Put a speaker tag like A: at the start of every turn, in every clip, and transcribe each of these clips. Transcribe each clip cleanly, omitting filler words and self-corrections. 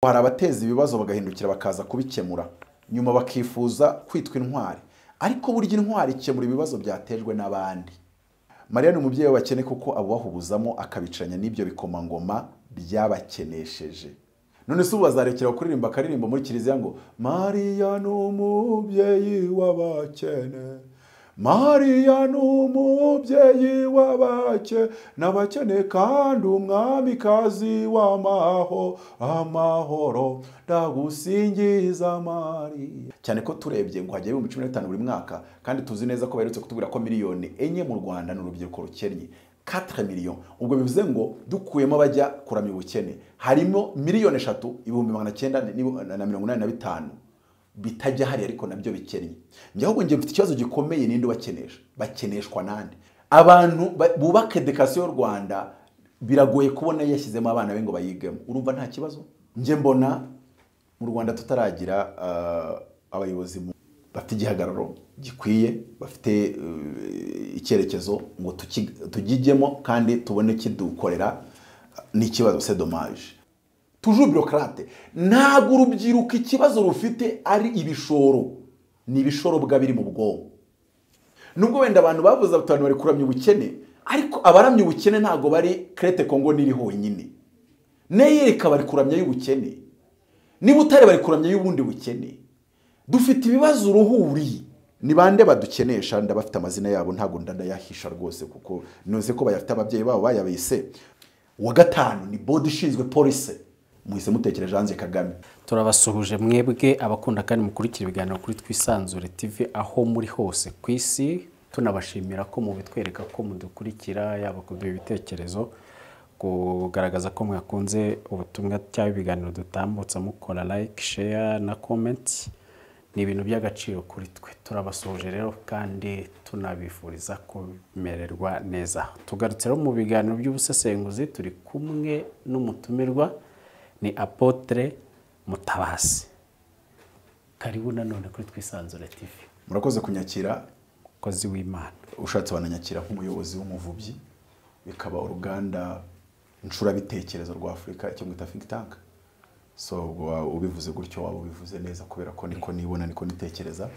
A: hari abateza ibibazo bagahindukira bakaza kubikemura nyuma bakifuza kwitwa intwari, ariko burya intwari ikemura ibibazo byatejwe n'abandi. Mariya ni umubyeyi w'abakene kuko abubahubuzamo akabicanya n'ibyo bikomangoma byabakenesheje. None se bazarekera kuririmba akaririmbo muri kiliziya ngo Mariya ni umubyeyi w'abakene, Mariya ni umubyeyi w'abakene n'abakene kandi umwamikazi w'amahoro ndagusingiza Mariya. Cyane ko turebye ngo hajya 15 buri mwaka, kandi tuzi neza ko baherutse kutubwira ko miliyoni 4 mu Rwanda n'urubyiruko rukennye 4 miliyoni. Ubwo bivuze ngo dukuyemo abajya kuramya ubukene harimo miliyoni 3,985 bitajya hari ariko nabyo bikennye. Njye ahubwo ngiye mfite ikibazo gikomeye ninde bakenesha, bakeneshwa nande? Abantu bubaka education y'u Rwanda biragoye kubona yashyizemo abana be ngo bayigemo. Urumva nta kibazo? Nje mbona mu Rwanda tutaragira abayobozi bafite igihagararo gikwiye, bafite icyerekezo ngo tugijyemo kandi tubone kidukorera. Ni ikibazo, c'est dommage. Toujours bureaucrate. Ntago urubyiruko ikibazo rufite ari ibishoro, ni ibishoro bwabiri mu bwonko. Nubwo wenda abantu bavuze abantu bari kuramya ubukene, ariko abaramya ubukene ntago bari Crete Congo niri honyine. Neyereka bari kuramya y'ubukene, niba utari bari kuramya y'ubundi bukene. Dufite ibibazo uruhuri. Ni bande badukenesha? Ndabafite amazina yabo ntago ndayahisha rwose kuko noze ko bayafite ababyeyi babo bayabise. Wa gatanu ni body ishinzwe police. Muhise mutekereje Ange Kagame.
B: Turabasuhuje mwebwe abakunda kandi mukurikira ibiganiro kuri TWISANZURE TV aho muri hose ku isi. Tunabashimira ko mubitwereka ko mudukurikira, yaba kuduha ibitekerezo, kugaragaza ko mwakunze ubutumwa cyangwa ibiganiro dutambutsa, mukora like, share na comment. Ni ibintu by'agaciro kuri twe. Turabasuhuje rero kandi tunabifuriza kumererwa neza. Tugarutse mu biganiro by'ubusesenguzi, turi kumwe n'umutumirwa ni Apotre Mutabazi. Karibu nanone kuri TWISANZURE TV.
A: Murakoze kunyakira
B: kozi w'Imana.
A: Ushatse bananyakira nk'umuyobozi w'umuvubyi, bikaba uruganda nshura bitekerezo rwa Afrika cyo mwita think tank. So ubivuze gutyo waba ubivuze neza kubera ko niko nibona niko nitekereza.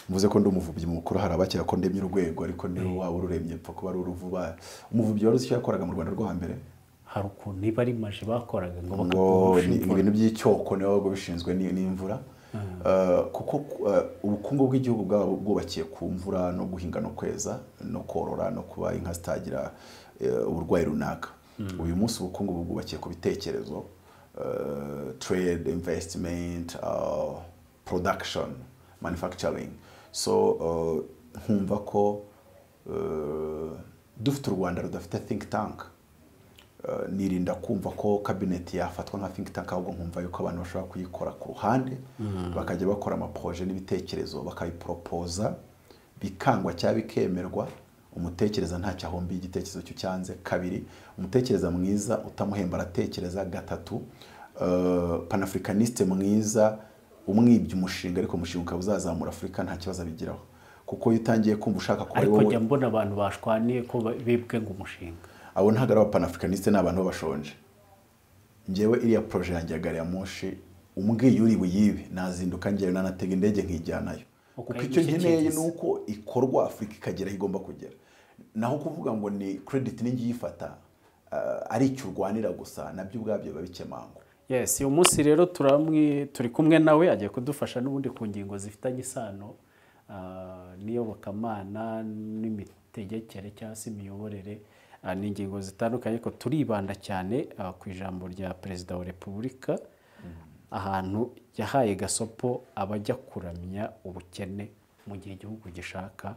A: Mvuze ko ndi umuvubyi mukuru, hari abakira ko ndemye urwego ariko ni waba ururemye pfa kuba ari uruvuba. Umuvubyi wari icyo yakoraga mu Rwanda rwo hambere.
B: Hari ukuntu niba ari maje bakoraga
A: ngo ibintu by'icyoko niho bago bishinzwe n'imvura. Kuko ubukungu bw'igihugu bwubakiye ku mvura no guhinga no kweza no korora no kuba inka zitagira uburwayi runaka. Uyu munsi ubukungu bwubakiye ku bitekerezo, trade, investment, production, manufacturing. So nkumva ko dufite u Rwanda rudafite think tank. Nirinda kumva ko cabinet yafatwa nka think tank, ahubwo nkumva yuko abantu bashobora kuyikora ku ruhande bakajya bakora ama projet n'ibitekerezo bakayipropoza bikangwa cyangwa bikemerwa. Umutekereza nta cyahombi igitekerezo cyo cyanze. Kabiri, umutekereza mwiza utamuhemba aratekereza. Gatatu, panafricaniste mwiza umwibye umushinga ariko umushinga uzazamura Afrika nta kibazo bigiraho. Kuko utangiye kumva ushaka kuba
B: ariko njya mbona abantu bashwaniye ko bibwe ngo umushinga.
A: Abo ntago ari panafricaniste, n'abantu bashonje. Ngewe iriya projet yanjye gari ya moshi umbwiye uri buyibe nazinduka ngewe nanatega indege nkijyanayo. Kuko icyo nkeneye nuko ikorwa Afrika ikagera igomba kugera. Naho kuvuga ngo ni credit ningi yifata ari icyo urwanira gusa nabyo ubwabyo babikemango.
B: Yes, uyu munsi rero turi kumwe nawe agiye kudufasha n'ubundi ku ngingo zifitanye isano n'iyobokamana n'imitegekere cyangwa se imiyoborere. Ni ingingo zitandukanye ko turibanda cyane ku ijambo rya Perezida wa Repubulika ahantu yahaye gasopo abajya kuramya ubukene mu gihe igihugu gishaka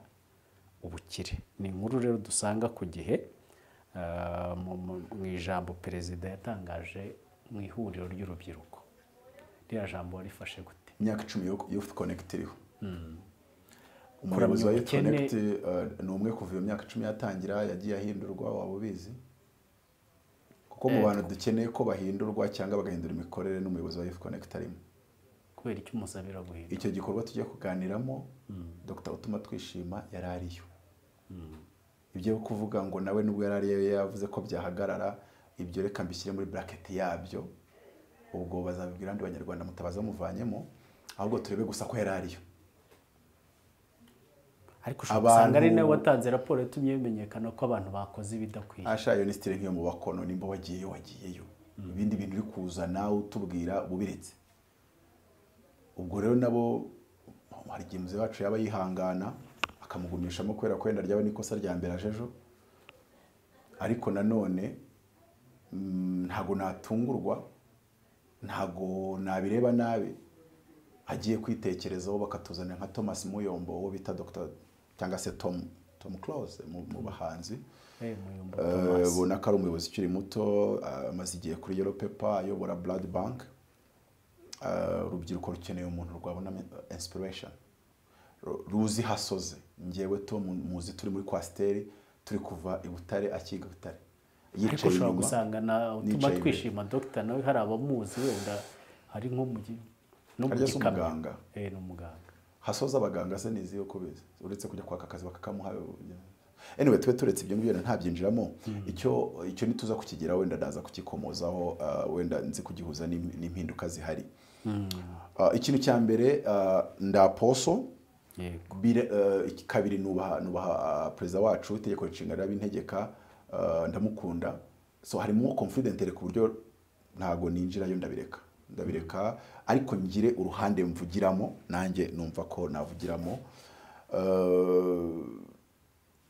B: ubukire. Ni inkuru rero dusanga ku gihe mu ijambo Perezida yatangaje mu ihuriro ry'urubyiruko. Rya jambo warifashe gute?
A: Imyaka 10 Youth Connect iriho. Umuyobozi wa Youth Connect ni umwe kuva iyo myaka 10 yatangira yagiye ahindurwa, waba ubizi. Kuko mu bantu dukeneye ko bahindurwa cyangwa bagahindura imikorere n'umuyobozi wa Youth Connect arimo.
B: Kubera icyo umusabira guhindura.
A: Icyo gikorwa tugiye kuganiramo Dr. Utuma Twishima yari ariyo. Ibyo kuvuga ngo nawe nubwo yari ariyo yavuze ko byahagarara, ibyo reka mbishyire muri bracket yabyo. ubwo bazabibwira andi banyarwanda mutabaza muvanyemo ahubwo turebe gusa ko yarariyo
B: ariko usanga ari nawe watanze raporo yatumye bimenyekana ko abantu bakoze ibidakwiye
A: ashayo ni style nk'iyo mu bakono nimba wagiyeyo ibindi bintu uri kuzana utubwira bubiretse ubwo rero nabo hari igihe muze wacu yaba yihangana akamugumishamo kwera kwenda ryaba nikosa rya mbere ajejo ariko nanone ntago natungurwa ntago nabireba nabi agiye kwitekerezaho bakatuzana nka Thomas Muyombo wo bita Dr. cyangwa se Tom Close mu bahanzi bona ko ari umuyobozi ukiri muto amaze igihe kuri Yellow Paper ayobora Blood Bank urubyiruko rukeneye umuntu rwabona inspiration ruzi hasoze ngewe to muzi turi muri Kwasteri turi kuva i Butare akiga Butare
B: yicaye inyuma gusanga na utuma twishima Dr. nawe hari abamuzi wenda hari nko mu no mu
A: gikanga
B: no muganga
A: hasoza abaganga se nizi yo kubiza uretse kujya kwaka akazi bakakamuha anyway twe turetse ibyo ngibyo nta byinjiramo icyo nituza kukigera wenda ndaza kukikomozaho wenda nzi kugihuza n'impinduka zihari ikintu cya mbere ndaposo kabiri nubaha perezida wacu itegeko nshinga y'integeka ndamukunda so harimo confident ku buryo ntago ninjirayo ndabireka ariko ngire uruhande mvugiramo nanjye numva ko navugiramo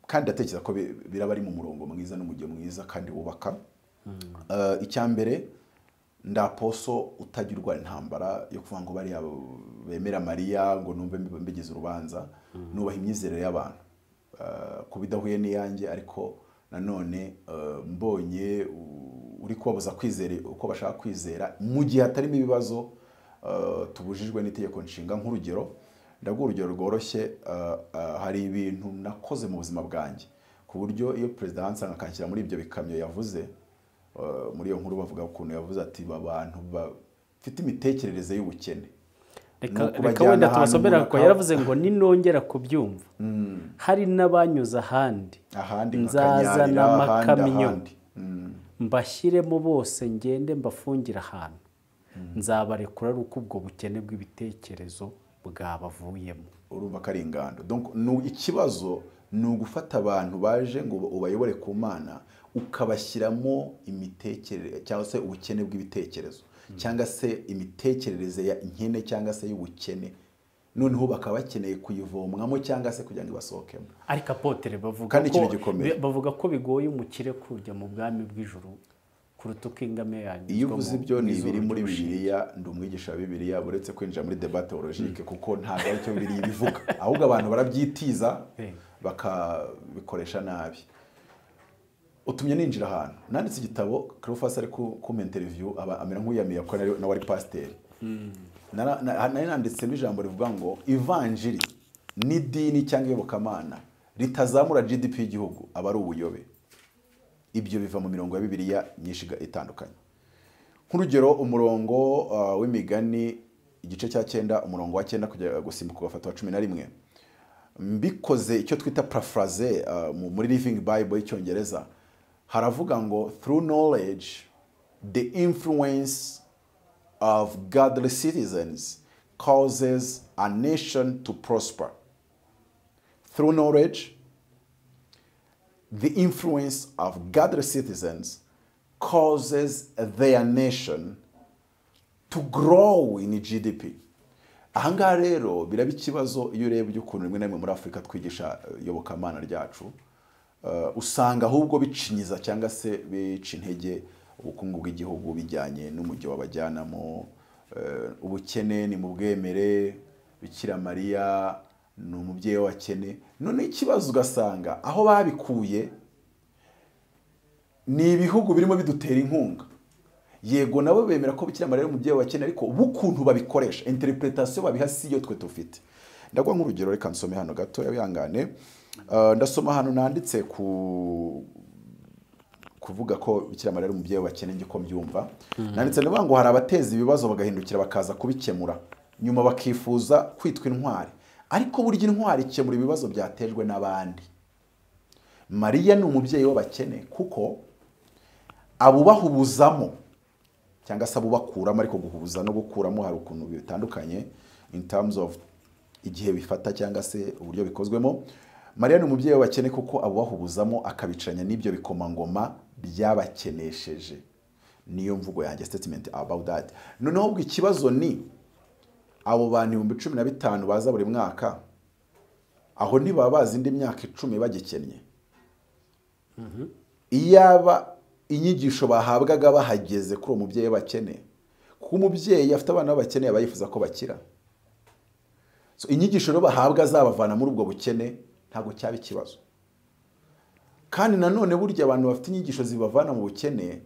A: kandi atekereza ko biraba ari mu murongo mwiza n'umujyo mwiza kandi wubaka icyambere ndaposo utagirwa intambara yo kuvuga ngo bari bemera Maria ngo numve mbigize urubanza nubaha imyizerere y'abantu kubidahuye niyanjye ariko nanone mbonye uri kubabuza kwizera uko bashaka kwizera mu gihe hatarimo ibibazo tubujijwe n'itegeko nshinga nk'urugero ndaguha urugero rworoshye hari ibintu nakoze mu buzima bwanjye ku buryo iyo perezida Hansa akanshyira muri ibyo bikamyo yavuze muri iyo nkuru bavuga ukuntu yavuze ati abantu bafite imitekerereze y'ubukene
B: reka wenda tubasomera ko yaravuze ngo ninongera kubyumva hari n'abanyuza ahandi nzazana amakamyo mbashyiremo bose ngende mbafungira ahantu nzabarekura ari uko ubwo bukene bw'ibitekerezo bwabavuyemo
A: urumva ko ari ingando donc ikibazo ni ugufata abantu baje ngo ubayobore ku Mana ukabashyiramo imitekerereze cyangwa se ubukene bw'ibitekerezo cyangwa se imitekerereze ya inkene cyangwa se y'ubukene noneho bakaba bakeneye kuyivomwamo cyangwa se kugira ngo ibasohokemo
B: ariko apotere bavuga ko bigoye umukire kujya mu bwami bw'ijuru kuruta uko ingame yanyu
A: iyo uvuze ibyo ni ibiri muri Bibiliya ndi umwigisha wa Bibiliya buretse kwinjira muri débat théologique kuko ntabwo ari cyo Bibiliya bivuga ahubwo abantu barabyitiza bakabikoresha nabi utumye ninjira ahantu nanditse igitabo Cleophas ari ku interview amera nk'uyamiye ko nawe ari pasteur nari nanditse n'ijambo rivuga ngo ivanjiri n'idini cyangwa iyobokamana ritazamura GDP y'igihugu aba ari ubuyobe ibyo biva mu mirongo ya Bibiliya myinshi itandukanye nk'urugero umurongo w'imigani igice cya 9 umurongo wa 9 kujya gusimbuka gafata wa 11 mbikoze icyo twita paraphrase muri Living Bible y'icyongereza haravuga ngo through knowledge the influence of godly citizens causes a nation to prosper. Through knowledge the influence of godly citizens causes their nation to grow in GDP. Ahangaha rero biraba ikibazo iyo urebye ukuntu rimwe na rimwe muri Afurika twigisha iyobokamana ryacu usanga ahubwo bicinyiza cyangwa se bica intege ubukungu bw'igihugu bijyanye n'umujyi wabajyanamo ubukene ni mu bwemere Bikira Mariya ni umubyeyi w'abakene none ikibazo ugasanga aho babikuye ni ibihugu birimo bidutera inkunga yego nabo bemera ko Bikira Mariya umubyeyi w'abakene ariko ubukuntu babikoresha interpretation babiha siyo twe tufite ndagwa nk'urugero reka nsome hano gato yabihangane ndasoma hano nanditse kuvuga ko Bikira Mariya ari umubyeyi w'abakene nge ko mbyumva nanditse ndavuga ngo hari abateza ibibazo bagahindukira bakaza kubikemura nyuma bakifuza kwitwa intwari ariko burya intwari ikemura ibibazo byatejwe n'abandi Mariya ni umubyeyi w'abakene kuko abubahubuzamo cyangwa se abubakuramo, ariko guhuza no gukuramo hari ukuntu bitandukanye in terms of igihe bifata cyangwa se uburyo bikozwemo. Mariya ni umubyeyi w'abakene kuko abubahubuzamo akabicanya n'ibyo bikomangoma byabakenesheje. Niyo mvugo yanjye, statement about that. Noneho ubwo ikibazo ni abo bantu 15,000 baza buri mwaka, aho ntibaba bazi indi myaka 10 bagikennye. Iyaba inyigisho bahabwaga bahageze kuri uwo mubyeyi bakene, kuko umubyeyi afite abana b'abakene aba yifuza ko bakira. So inyigisho rero bahabwa zabavana muri ubwo bukene ntago cyaba ikibazo. Kandi nanone burya abantu bafite inyigisho zibavana mu bukene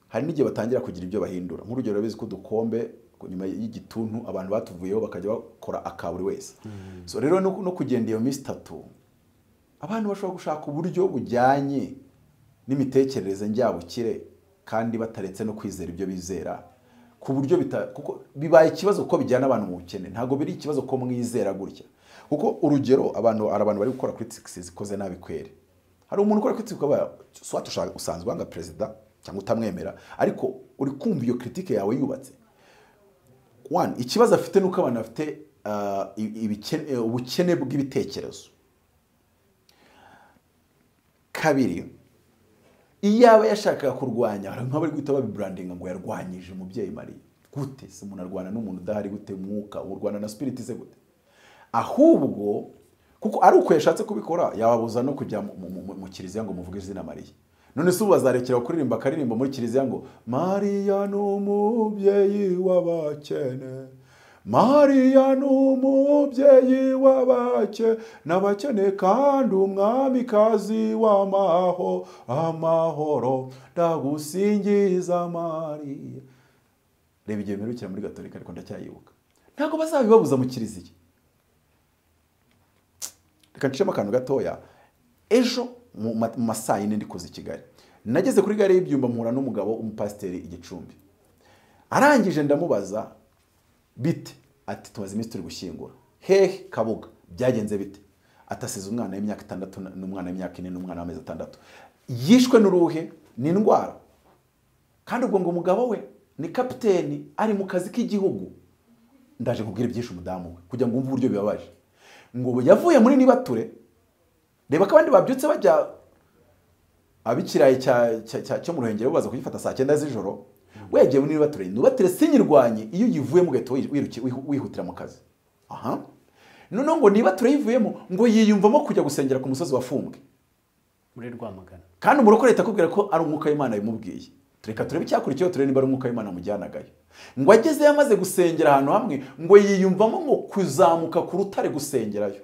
A: hari n'igihe batangira kugira ibyo bahindura. Nk'urugero rabizi ko dukombe nyuma y'igituntu abantu batuvuyeho bakajya bakora akaburi wese. So rero no kugenda iyo minsi 3 abantu bashobora gushaka uburyo bujyanye n'imitekerereze njyabukire kandi bataretse no kwizera ibyo bizera, ku buryo kuko bibaye ikibazo ko bijyana abantu mu bukene. Ntago biri ikibazo ko mwizera gutya, kuko urugero abantu bari gukora critics zikoze nabi kwere. Hari umuntu ukora critics ukaba swat usanzwe anga president cyangwa utamwemera, ariko uri kumva iyo critique yawe yubatse. One, ikibazo afite nuko abantu afite ubukene bw'ibitekerezo. Kabiri, iyaba yashakaga kurwanya, hari nk'abari guhita babibrandinga ngo yarwanyije umubyeyi Mariya. Gute se umuntu arwana n'umuntu udahari? Gute mwuka urwana na spirit se gute? Ahubwo kuko ari uko yashatse kubikora yababuza no kujya mu kiliziya ngo muvuge izina Mariya. None se ubazarekera kuririmba akaririmbo muri kiliziya ngo Mariya n'umubyeyi w'abakene, Mariya n'umubyeyi w'abakene n'abakene kandi umwamikazi w'amahoro ndagusingiza Mariya. Reba igihe mperukira muri Gatolika ariko ndacyayibuka. Ntago bazabibabuza mu kiliziya. Reka ncemo akantu gatoya. Ejo mu masaa 4 ndikoze i Kigali, nageze kuri gare y'Ibyumba mpura n'umugabo umupasiteri Igicumbi. Arangije ndamubaza bite, ati tumaze iminsi turi gushyingura. Hehe Kabuga, byagenze bite? Atasize umwana w'imyaka 6 n'umwana w'imyaka 4 n'umwana w'amezi 6. Yishwe n'uruhe n'indwara. Kandi ubwo ngo umugabo we ni kapiteni ari mu kazi k'igihugu. Ndaje kubwira ibyishe umudamu we kugira ngo umve uburyo bibabaje. Ngo yavuye muri Nibature, reba ko abandi babyutse bajya abikiraye cyo mu Ruhengeri baza kugifata saa 9 z'ijoro. We yagiye muri Nibature. Nibature sinyirwanye iyo yivuye mu gato wihutira mu kazi. Aha. None ngo Nibature yivuyemo ngo yiyumvamo kujya gusengera ku musozi wa Fumbwe
B: muri Rwamagana. Kandi
A: umurokore atakubwira ko ari umwuka w'Imana bimubwiye. Tureka turebe icyakurikiyeho turebe niba ari umwuka w'Imana mujyanagayo. Ngo ageze yamaze gusengera ahantu hamwe ngo yiyumvamo ngo kuzamuka ku rutare gusengerayo.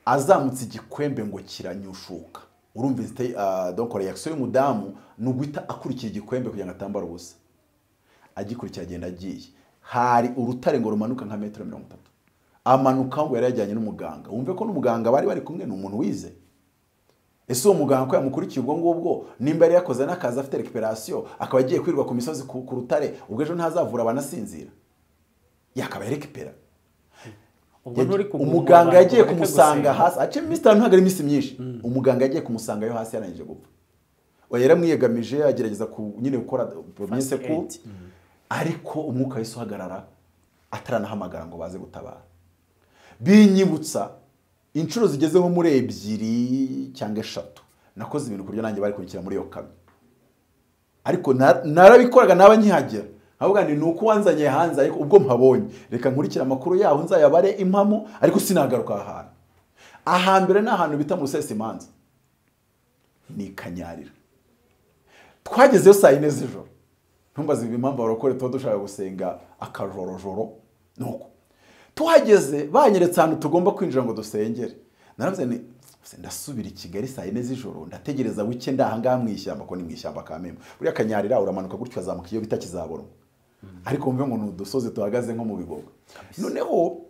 A: Azamutse igikwembe ngo kiranyushuka. Urumva donc reaction y'umudamu nuguita akurikira igikwembe kugira ngo atambara ubusa. Agikurikira agenda agiye. Hari urutare ngo rumanuka nka metero 30. Amanuka ngo yari yajyanye n'umuganga. Wumve ko n'umuganga bari kumwe n'umuntu wize. Ese uwo muganga ko yamukurikiye ubwo ngubwo nimba yari yakoze n'akazi afite recuperation akaba agiye kwirwa ku misozi ku rutare, ubwo ejo ntazavura abanasinzira. Yakaba yerekipera. Umuganga yagiye kumusanga hasi, ace Mr. Ntagari imisi myinshi. Umuganga yagiye kumusanga yo hasi yarangije gupfa. Yaramwiyegamije agerageza nyine gukora promise ko ariko umwuka wese uhagarara ataranahamagara ngo baze gutabara. Binyibutsa inshuro zigeze nko muri 2 cyangwa 3 nakoze ibintu kuryo nanjye bari kurikira muri yo kamyo. Ariko narabikoraga naba nkihagera. Ahubwo ni nuko wanzanye hanze ariko ubwo mpabonye reka nkurikira amakuru yaho nzayabare impamo ariko sinagaruka ahantu. Ahambere n'ahantu bita mu Sesimanza. Ni Kanyarira. Twagezeyo saa 4 z'ijoro. Ntumbaze impamvu abarokore tuba dushaka gusenga akajorojoro nuko. Tuhageze banyeretse ahantu tugomba kwinjira ngo dusengere. Naravuze ni ndasubira i Kigali saa 4 z'ijoro ndategereza weekend ahangaha mu ishyamba ko ni mu ishyamba Kamembe. Buriya Kanyarira uramanuka gutyo azamuka iyo bita Kizaboro. Ariko mve ngo nudusoze tuhagaze nko mu Bigogo. Noneho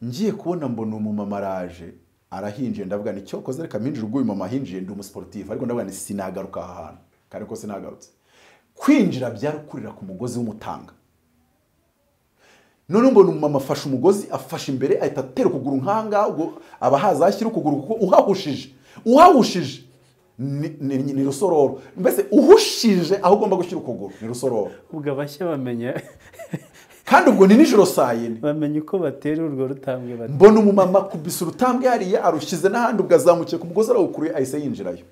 A: ngiye kubona mbona umumama araje arahinjiye ndavuga ni cyo koze reka minjira ubwo uyu mama hinjiye ndi umusportif ariko ndavuga ni sinagaruka ahantu kandi ko sinagarutse. Kwinjira byarukurira ku mugozi w'umutanga. None mbona umumama afashe umugozi afashe imbere ahita atera ukuguru nkanga ubwo abahaza ashyira ukuguru kuko uhahushije ni rusororo mbese uhushije aho ugomba gushyira ukuguru ni rusororo
B: ubwo abashya bamenya
A: kandi ubwo ni nijoro saa yine
B: bamenya uko batera urwo rutambwe batera
A: mbona umumama kubisa urutambwe hariya arushyize n'ahandi ubwo azamukiye ku mugozi arawukuruye ahise yinjirayo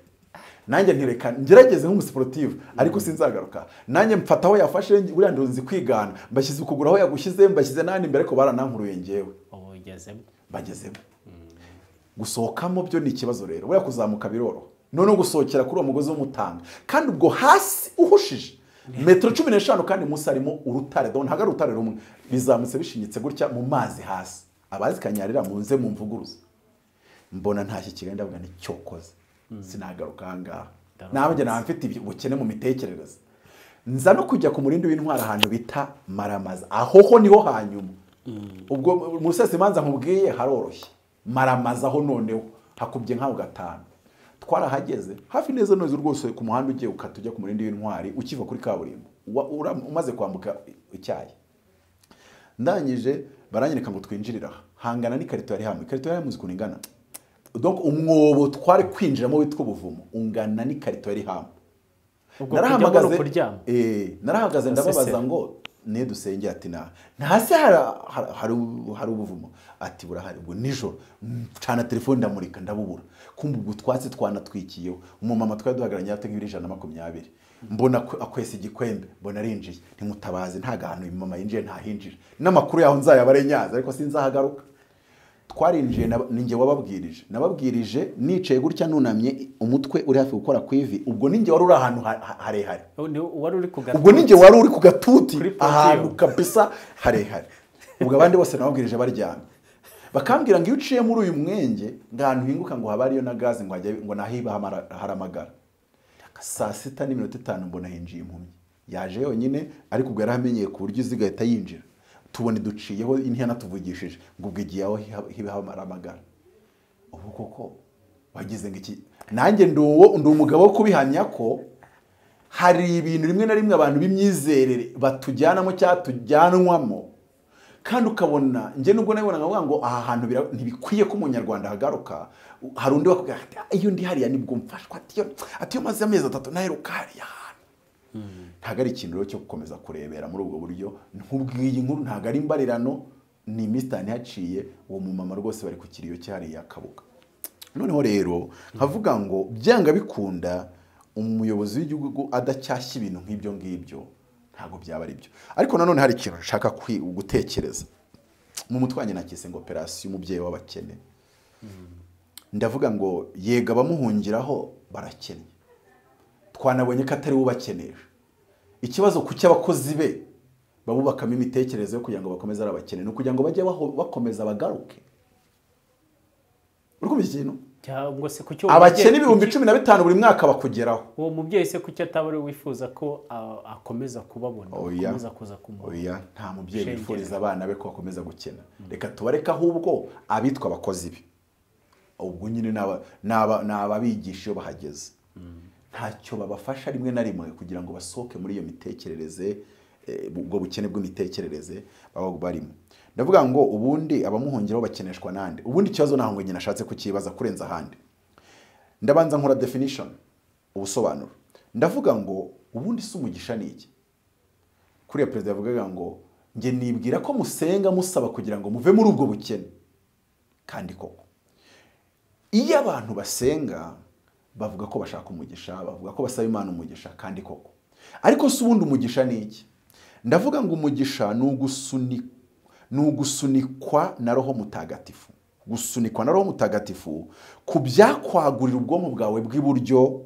A: nanjye ntireka ngerageze nk'umusiporutifu ariko sinzagaruka nanjye mfata aho yafashe buriya nzi kwigana mbashyize ukuguru aho yagushyize mbashyize n'ahandi imbere ko baranankuruye ngewe bagezemo gusohokamo byo ni ikibazo rero buriya kuzamuka biroroha noneho gusohokera kuri uwo mugozi w'umutanga kandi ubwo hasi uhushije metero 15 kandi munsi harimo urutare ntabwo ari urutare rumwe bizamutse bishinyitse gutya mu mazi hasi abazi kanyarira munze mu mvuguruza mbona ntashye kigenda ndavuga ni cyokoze sinagaruka ahangaha nawe njye mfite ubukene mu mitekerereze nza no kujya ku murindi w'intwara ahantu bita Maramaza aho niho hanyuma ubwo musese manza nkubwiye haroroshye Maramaza aho noneho hakubye nkaho gatanu twarahageze hafi neza noze rwose ku muhanda ugiye ukatujya ku murindi w'intwari ukiva kuri kaburimbo umaze kwambuka icyayi ndangije baranyereka ngo twinjirira hangana n'ikarito yari hamwe ikarito yari muzi kuningana donc umwobo twari kwinjiramo witwa ubuvumo ungana n'ikarito yari hamwe narahagaze ndababaza ngo ne dusenge ati ntase hari ubuvumo ati burahari ubwo nijoro cana telefone ndamurika ndabubura kumva ubwo twatsi twanatwikiyeho umumama twari duhagaranye yatega 120 mbona akwese igikwembe mbona arinjiye ntimutabaze nta gahantu umumama yinjiye ntahinjira n'amakuru yaho nzayabare nyaza ariko sinzahagaruka twarinjiye ninjye wababwirije nababwirije nicaye gutya nunamye umutwe uri hafi gukora kwivi ubwo ninjye wari uri ahantu harehare ubwo ninjye wari uri ku gatuti ahantu kabisa harehare ubwo abandi bose nababwirije baryamye bakambwira ngo iyo uciye muri uyu mwenge ngahantu hinguka ngo haba ariyo na gaze ngo nahiba haramagara saa 6:05 mbona hinjiye impumyi yaje yonyine ariko ubwo yaramenyeye ku buryo izigahita yinjira tubone duciyeho intihana tuvugishije ngo ubwigiye aho hibaho maramagara ubu koko wagize ngo iki nanjye ndi umugabo wo kubihamya ko hari ibintu rimwe na rimwe abantu b'imyizerere batujyanamo cyatujyanwamo kandi ukabona nje nubwo nabona ngo aha hantu ntibikwiye ko umunyarwanda hagaruka hari undi wakubwira ati iyo ndi hariya nibwo mfashwa atiyo maze amezi 3 naheruka hariya ntago ari ikintu rero cyo gukomeza kurebera muri ubwo buryo nk'ubwiye inkuru ntago ari imbarirano ni mistani haciye uwo mumama rwose bari ku kiriyo cyari yakabuka noneho rero nkavuga ngo byanga bikunda umuyobozi w'igihugu adacyashya ibintu nk'ibyo ngibyo ntago byaba ari byo ariko nanone hari ikintu nshaka gutekereza mu mutwanye nakise ngo operation umubyeyi w'abakene ndavuga ngo yega bamuhungiraho barakennye twanabonye ko atari ubakenesha ikibazo ku cy'abakozi be babubakamo imitekerereze yo kugira ngo bakomeze ari abakene no kugira ngo bajye bakomeza bagaruke uriko ikintu
B: cyangwa se kucyo
A: abakene 15,000 buri mwaka bakugeraho
B: uwo mubyeyi se kucyo atabari wifuza ko akomeza kubabona akomeza kuza kumubona
A: oya nta mubyeyi wifuriza abana be ko bakomeza gukena reka tubareka ahubwo abitwa abakozi be ubwo nyine n'ababigisha iyo bahageze ntacyo babafasha rimwe na rimwe kugira ngo basohoke muri iyo mitekerereze ubwo bukene bw'imitekerereze baba barimo ndavuga ngo ubundi abamuhungiraho bakeneshwa nande ubundi ikibazo naho ngo nyine nashatse kukibaza kurenza ahandi ndabanza nkora definition ubusobanuro ndavuga ngo ubundi si umugisha niki kuri president yavugaga ngo nge nibwira ko musenga musaba kugira ngo muve muri ubwo bukene kandi koko iyo abantu basenga bavuga ko bashaka umugisha bavuga ko basaba Imana umugisha kandi koko ariko se ubundi umugisha niki ndavuga ngo umugisha nugusunikwa na roho mutagatifu gusunikwa na roho mutagatifu kubyakwagurira ubwonko bwawe bw'iburyo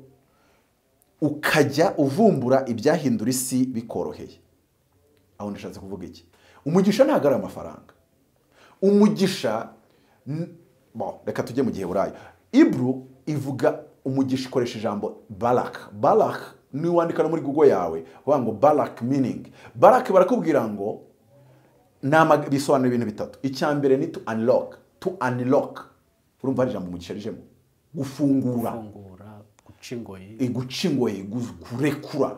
A: ukajya uvumbura ibyahindura isi bikoroheye aho ndashatse kuvuga iki umugisha ntago ari amafaranga umugisha reka tujye mu gihe burayo Ibru ivuga umugisha ikoresha ijambo barak ni wandika no muri Google yawe uvuga ngo barak meaning barak barakubwira ngo bisobanura ibintu bitatu icyambere ni to unlock urumva ari ijambo umugisha rijemo gufungura guca ingoyi kurekura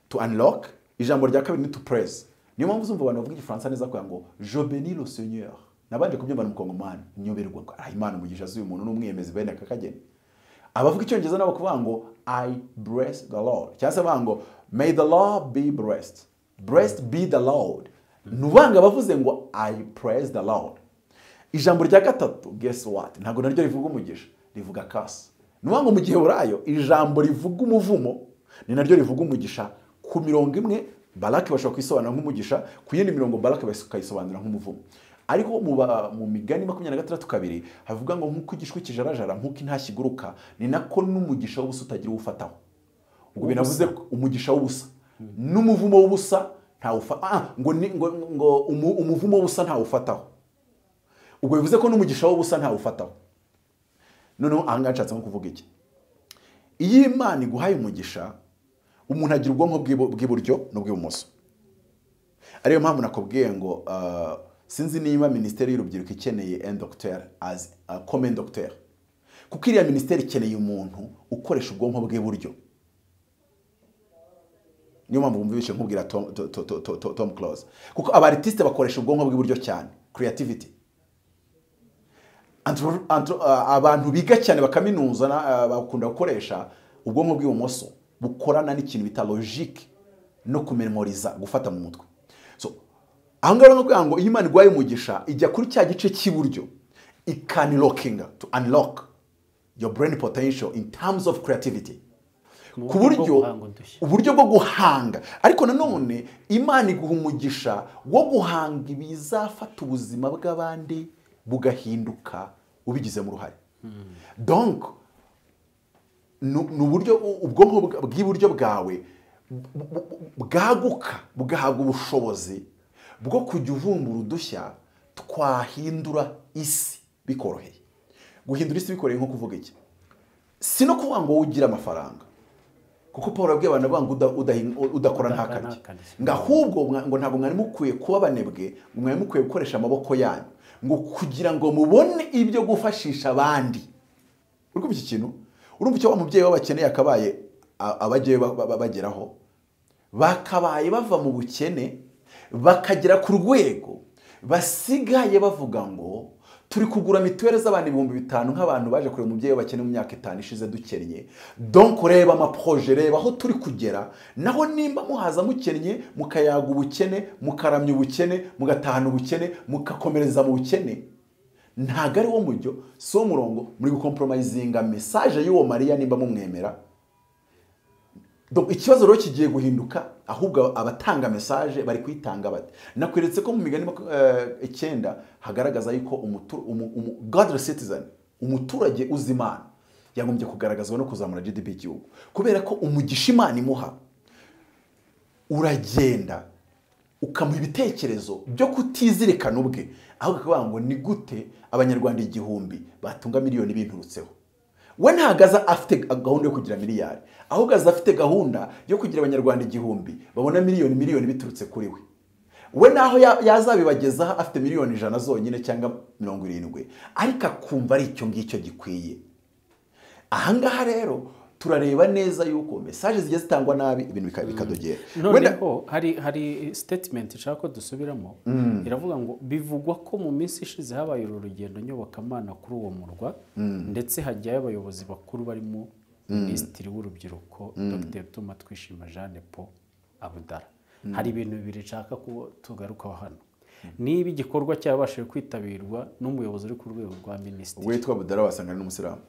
A: to unlock ijambo rya kabiri ni to praise niyo mpamvu uzumva abantu bavuga igifaransa neza kugira ngo je bénis le Seigneur nabanje kubyumva mu Kongomani nyoberwa Imana umugisha z'uyu muntu n'umwiyemezi bene akakageni abavuga icyongereza nabo kuvuga ngo I bless the Lord, cyangwa se bavuga ngo may the Lord be blessed, blessed be the Lord. Nubanga bavuze ngo I praise the Lord. Ijambo rya gatatu, guess what, ntabwo naryo rivuga umugisha, rivuga curse. Nubanga mu giheburayo ijambo rivuga umuvumo ni naryo rivuga umugisha. Ku mirongo imwe Balaki bashobora kwisobanura nk'umugisha, ku yindi mirongo Balaki bakayisobanura nk'umuvumo. Ariko mu migani 26:2 havuga ngo nk'uko igishwi kijarajara nk'uko intashyi iguruka ni nako n'umugisha w'ubusa utagira uwufataho. Ubwo binavuze umugisha w'ubusa n'umuvumo w'ubusa ngo umuvumo w'ubusa ntawufataho. Ubwo bivuze ko n'umugisha w'ubusa ntawufataho. Noneho ahangaha nshatse nko kuvuga iki? Iyo Imana iguhaye umugisha, umuntu agira ubwonko bw'iburyo n'ubw'ibumoso. Ariyo mpamvu nakubwiye ngo sinzi niba Minisiteri y'Urubyiruko ikeneye un docteur as a common docteur, kuko iriya minisiteri ikeneye umuntu ukoresha ubwonko bw'iburyo. Niyo mpamvu bumvishe nkubwira Tom Close, kuko abartiste bakoresha ubwonko bw'iburyo cyane, creativity. Abantu biga cyane bakaminuza bakunda gukoresha ubwonko bw'ibumoso bukorana n'ikintu bita logique no kumemoriza, gufata mu mutwe. So ahangaha no kugira ngo Imana igwaye umugisha ijya kuri cya gice cy'iburyo, can locking to unlock your brain potential in terms of creativity, ku buryo bwo guhanga. Ariko nanone Imana iguha umugisha wo guhanga ibizafata ubuzima bw'abandi bugahinduka ubigizemo uruhare. Donc n'uburyo ubwonko bw'iburyo bwawe bwaguka bugahabwa ubushobozi bwo kujya uvumbura udushya twahindura isi bikoroheye. Guhindura isi bikoroheye nko kuvuga iki? Si no kuvuga ngo ugira amafaranga, kuko Paul abwiye abantu banga udakora ntakarye, ngahubwo ngo ntabwo mwari mukwiye kuba banebwe, mwari mukwiye gukoresha amaboko yanyu ngo kugira ngo mubone ibyo gufashisha abandi. Urumva iki kintu? Urumva icyo wa mubyeyi w'abakeneye akabaye abagiye bageraho, bakabaye bava mu bukene bakagera ku rwego basigaye bavuga ngo turi kugura mituweli z'abantu 5,000 nk'abantu baje kureba umubyeyi w'abakene mu myaka 5 ishize dukennye. Donc reba amaproje, reba aho turi kugera, naho nimba muhaza mukennye mukayaga ubukene, mukaramya ubukene, mugatahana ubukene, mukakomereza mu bukene, ntago ari wo mujyo, so murongo muri gucompromisinga message y'uwo Mariya nimba mumwemera. Donc ikibazo rero kigiye guhinduka, ahubwo abatanga message bari kwitanga bate. Nakweretse ko mu migani 9 hagaragaza yuko godly citizen, umuturage uzimana, yagombye kugaragazwa no kuzamura GDP y'igihugu, kubera ko umugisha Imana imuha uragenda ukamuha ibitekerezo byo kutizirikana ubwe, ahubwo akavuga ngo ni gute abanyarwanda 1000 batunga miliyoni binturutseho. We ntagaza afite gahunda yo kugira miliyari, ahubwo aza afite gahunda yo kugira abanyarwanda 1000 babona miliyoni biturutse kuri we. We naho yazabibagezaho afite miliyoni 100 zonyine cyangwa 70, ariko akumva ari icyo ngicyo gikwiye. Ahangaha rero turareba neza yuko message zigiye zitangwa nabi ibintu bikadogera.
B: Noneho hari statement nshaka ko dusubiramo, iravuga ngo bivugwa ko mu minsi ishize habaye urugendo nyobokamana kuri uwo murwa, ndetse hajyayo abayobozi bakuru barimo Minisitiri w'Urubyiruko Dr. Twishima Jeanne Paul Abudara. Hari ibintu bibiri nshaka ko tugarukaho hano. Niba igikorwa cyabashije kwitabirwa n'umuyobozi uri ku rwego rwa minisitiri
A: witwa Abudara, wasanga ari n'umusiramu.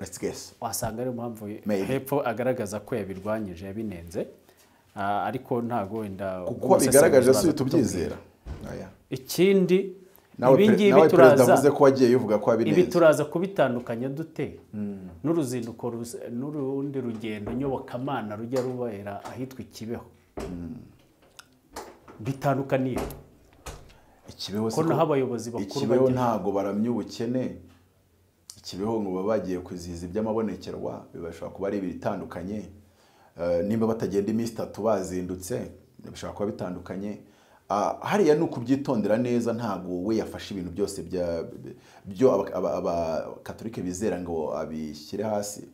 A: Let's guess.
B: Wasanga ari mpamvu hepfo agaragaza ko yabirwanyije, yabinenze, ariko ntago wenda
A: kuko bigaragaje se tubyizera.
B: Ikindi
A: ibingibi turaza ko wagiye yuvuga ko abinenze.
B: Ibi turaza kubitandukanya dute n'uruzinduko n'urundi rugendo nyobokamana rujya rubera ahitwa Ikibeho. Bitandukaniye
A: Ikibeho
B: ko naho abayobozi bakuru
A: Ikibeho ntago baramya ubukene. Ikibeho ngo babagiye kwizihiza iby'amabonekerwa, bibashobora kuba ari bitandukanye. Nimba batagenda iminsi 3 bazindutse, bishobora kuba bitandukanye. Hariya nuko byitondera neza, ntago we yafashe ibintu byose byo abakatolike bizera ngo abishyire hasi.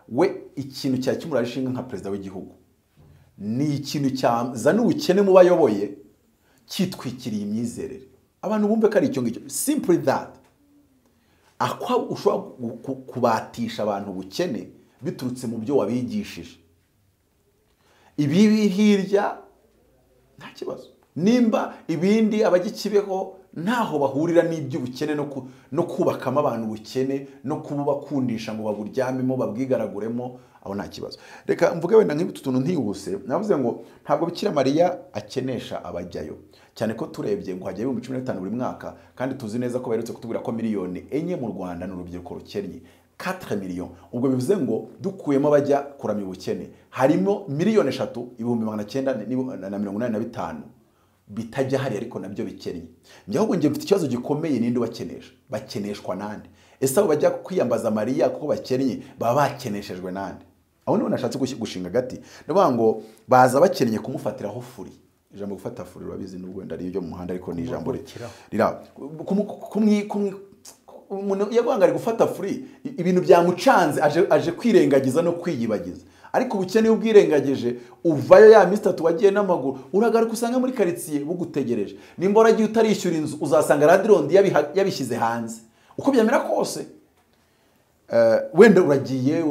A: We ikintu cya kimurarishinga nka president w'igihugu ni ikintu cyazana ubukene mu bayoboye, kitwikiriye imyizerere. Abantu bumve ko ari icyo ngicyo, simply that. akwa ushobora kubatisha abantu ubukene biturutse mu byo wabigishije. Ibi hirya nta kibazo. Nimba ibindi abagikibeho ntaho bahurira n'iby'ubukene no kubakamo abantu ubukene no kubakundisha ngo baburyamemo babwigaraguremo, aho nta kibazo. Reka mvuge wenda nk'ibitu tuntu ntihuse. Navuze ngo ntabwo Bikira Mariya akenesha abajyayo, cyane ko turebye ngo hajya 15 buri mwaka, kandi tuzi neza ko baherutse kutubwira ko miliyoni 4 mu Rwanda n'urubyiruko rukennye 4 miliyoni. Ubwo bivuze ngo dukuyemo bajya kuramya ubukene harimo miliyoni 3,985 bitajya hari ariko nabyo bikennye. Njye ahubwo ngiye mfite ikibazo gikomeye, ninde bakenesha? Bakeneshwa nande? Ese abo bajya kwiyambaza Mariya kuko bakennye baba bakeneshejwe nande? Aho niho nashatse gushinga gati. Ndavuga ngo baza bakennye kumufatiraho furi. Ijambo gufata furi urabizi n'ubwo ndari ryo mu muhanda, ariko ni ijambo rira umuntu yagwangari gufata furi, ibintu byamucanze aje kwirengagiza no kwiyibagiza. Ariko ubukene ubwirengagije uvayo ya mistatu wagiye n'amaguru uragaruka usanga muri quartier bugutegereje. Nimba uragiye utarishyura inzu uzasanga radirondi yabishyize hanze. Uko byamera kose wenda uragiye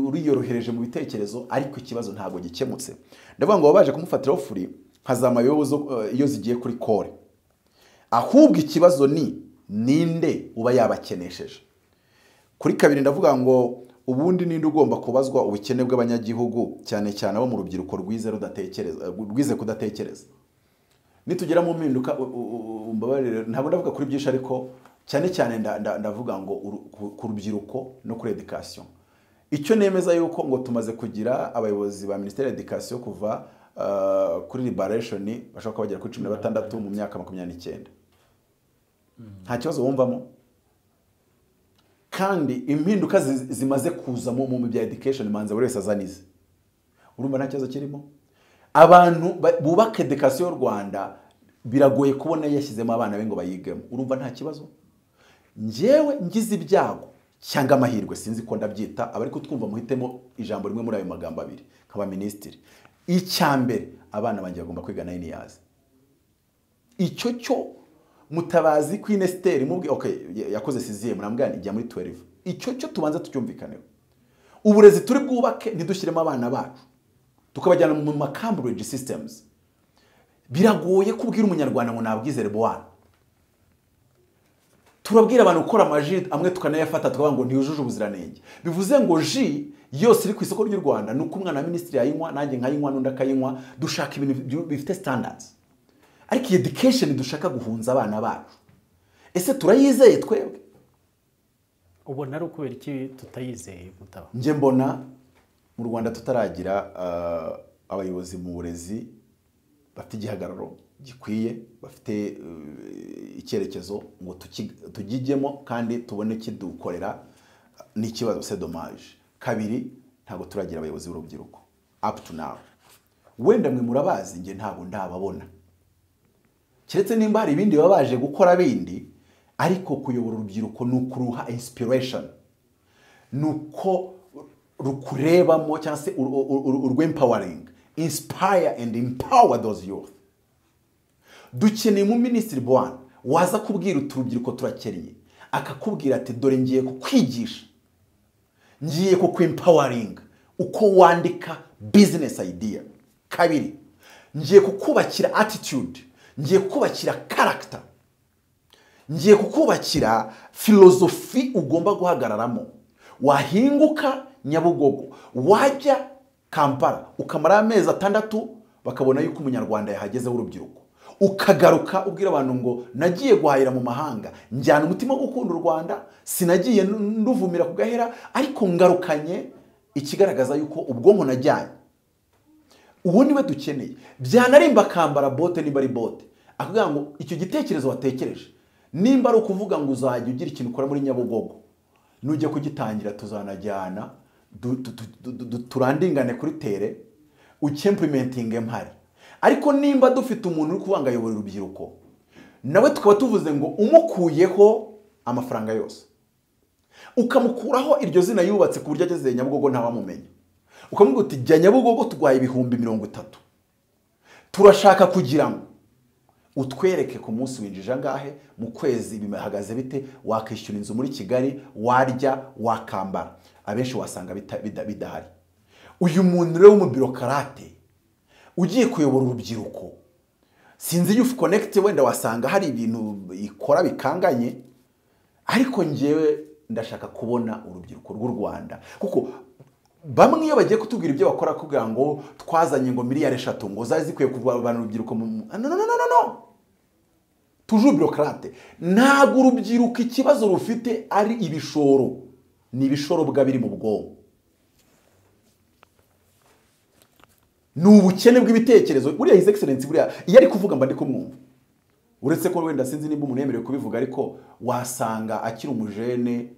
A: uriyorohereje mu bitekerezo, ariko ikibazo ntabwo gikemutse. Ndavuga ngo babaje kumufatiraho furi nkazamayobozo iyo zigiye kuri kore. Ahubwo ikibazo ninde uba yabakenesheje. Kuri kabiri ndavuga ngo ubundi ninde ugomba kubazwa ubukene bw'abanyagihugu, cyane cyane abo mu rubyiruko rwize kudatekereza. Nitugera mu mpinduka umbabarire, ntabwo ndavuga kuri byinshi, ariko cyane cyane ndavuga ngo ku rubyiruko no kuri education. Icyo nemeza yuko ngo tumaze kugira abayobozi ba Ministeri y'Education kuva kuri liberation bashaka kubagera kuri 16 mu myaka 29. Nta kibazo wumvamo, kandi impinduka zimaze kuza mu bya education manza buri wese azanize. Urumva nta kibazo kirimo. Abantu bubaka education y'u Rwanda biragoye kubona yashyizemo abana be ngo bayigemo. Urumva nta kibazo. Njyewe ngize ibyago cyangwa amahirwe, sinzi ko ndabyita, abari kutwumva muhitemo ijambo rimwe muri ayo magambo abiri nkaba minisitiri. Icyambere, abana banjye bagomba kwiga 9 years. Icyo cyo Mutabazi Queen Esther mubwi yakoze siziye murambwani ijya muri 12. Icyo cyo tubanza tucyumvikaneho. Uburezi turi bwubake ntidushyiremo abana bacu tukabajyana mu Cambridge systems. Biragoye kubwira umunyarwanda ngo nabwizere bwana. Turabwira abantu gukora amaji amwe tukanayafata tukavuga ngo ntiyujuje ubuziranenge. Bivuze ngo ji yose iri ku isoko ry'u Rwanda nuko umwana wa minisitiri yayinywa, nanjye nkayinywa n'undi akayinywa. Dushaka ibintu bifite standards. Ariko education dushaka guhunza abana bacu, ese turayizeye twebwe?
B: Ubona ari ukubera iki tutayizeye Mutaba?
A: Nje mbona mu Rwanda tutaragira abayobozi mu burezi bafite igihagararo gikwiye, bafite icyerekezo ngo tugijyemo kandi tubone kidukorera. Ni ikibazo, c'est dommage. Kabiri, ntabwo turagira abayobozi b'urubyiruko up to now. Wenda mwe murabazi, nge ntabwo ndababona, keretse nimba hari ibindi babaje gukora bindi, ariko kuyobora urubyiruko nukuruha inspiration, nuko rukurebamo cyangwa se urwempowering, inspire and empower those youth. Dukeneye mu minisitiri bwana waza kubwira urubyiruko turakennye, akakubwira ati dore ngiye kukwigisha, ngiye kukwempowering uko wandika business idea. Kabiri, ngiye kukubakira attitude, ngiye kukubakira character, ngiye kukubakira philosophy ugomba guhagararamo. Wahinguka Nyabugogo wajya Kampala ukamara amezi 6 bakabona yuko umunyarwanda yahageze w'urubyiruko, ukagaruka ubwira abantu ngo nagiye guhahira mu mahanga, njyana umutima wo gukunda u Rwanda, sinagiye nduvumira ku gahera, ariko ngarukanye ikigaragaza yuko ubwonko najyanye. Uwo niwe dukeneye. Byanarimba kambara bote niba ari bote, akavuga ngo icyo gitekerezo watekereje nimba ari ukuvuga ngo uzajya ugira ikintu ukora muri Nyabugogo, nujye kugitangira tuzanajyana turandingane kuri tere ukimplementing empari. Ariko nimba dufite umuntu uri kubanga ayobora urubyiruko, nawe tukaba tuvuze ngo umukuyeho amafaranga yose, ukamukuraho iryo zina yubatse ku buryo ageze Nyabugogo ntawamumenya, ukamubwira uti jya Nyabugogo tugwaye 30,000, turashaka kugira ngo utwereke ku munsi winjije angahe, mu kwezi bimahagaze bite, wakishyura inzu muri Kigali, warya, wakambara. Abenshi wasanga bidahari. Uyu muntu rero w'umubirokrate ugiye kuyobora urubyiruko, sinzi youth connect wenda wasanga hari ibintu ikora bikanganye, ariko ngewe ndashaka kubona urubyiruko rw'u Rwanda, kuko bamwe iyo bagiye kutubwira ibyo bakora kugira ngo twazanye ngo miliyari 3 ngo zazi zikwiye kuvana urubyiruko no toujours bureaucrate. Ntabwo urubyiruko ikibazo rufite ari ibishoro, ni ibishoro bwabiri mu bwonko, n'ubukene bw'ibitekerezo. Buriya his excellence buriya iyo ari kuvuga mba ndi kumwumva, uretse ko wenda sinzi nimba umuntu yemerewe kubivuga, ariko wasanga akiri umujene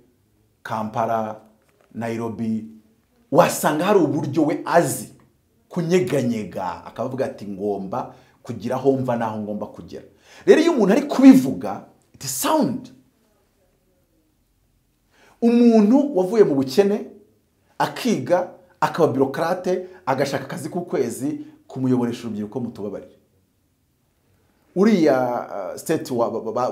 A: Kampala, Nairobi, wasanga hari uburyo we azi kunyeganyega, akavuga ati ngomba kugira aho mva naho ngomba kugera. Rero iyo umuntu ari kubivuga it sound umuntu wavuye mu bukene akiga akaba bureaucrate agashaka akazi k'ukwezi kumuyoboresha urubyiruko mutubabarire. Uriya state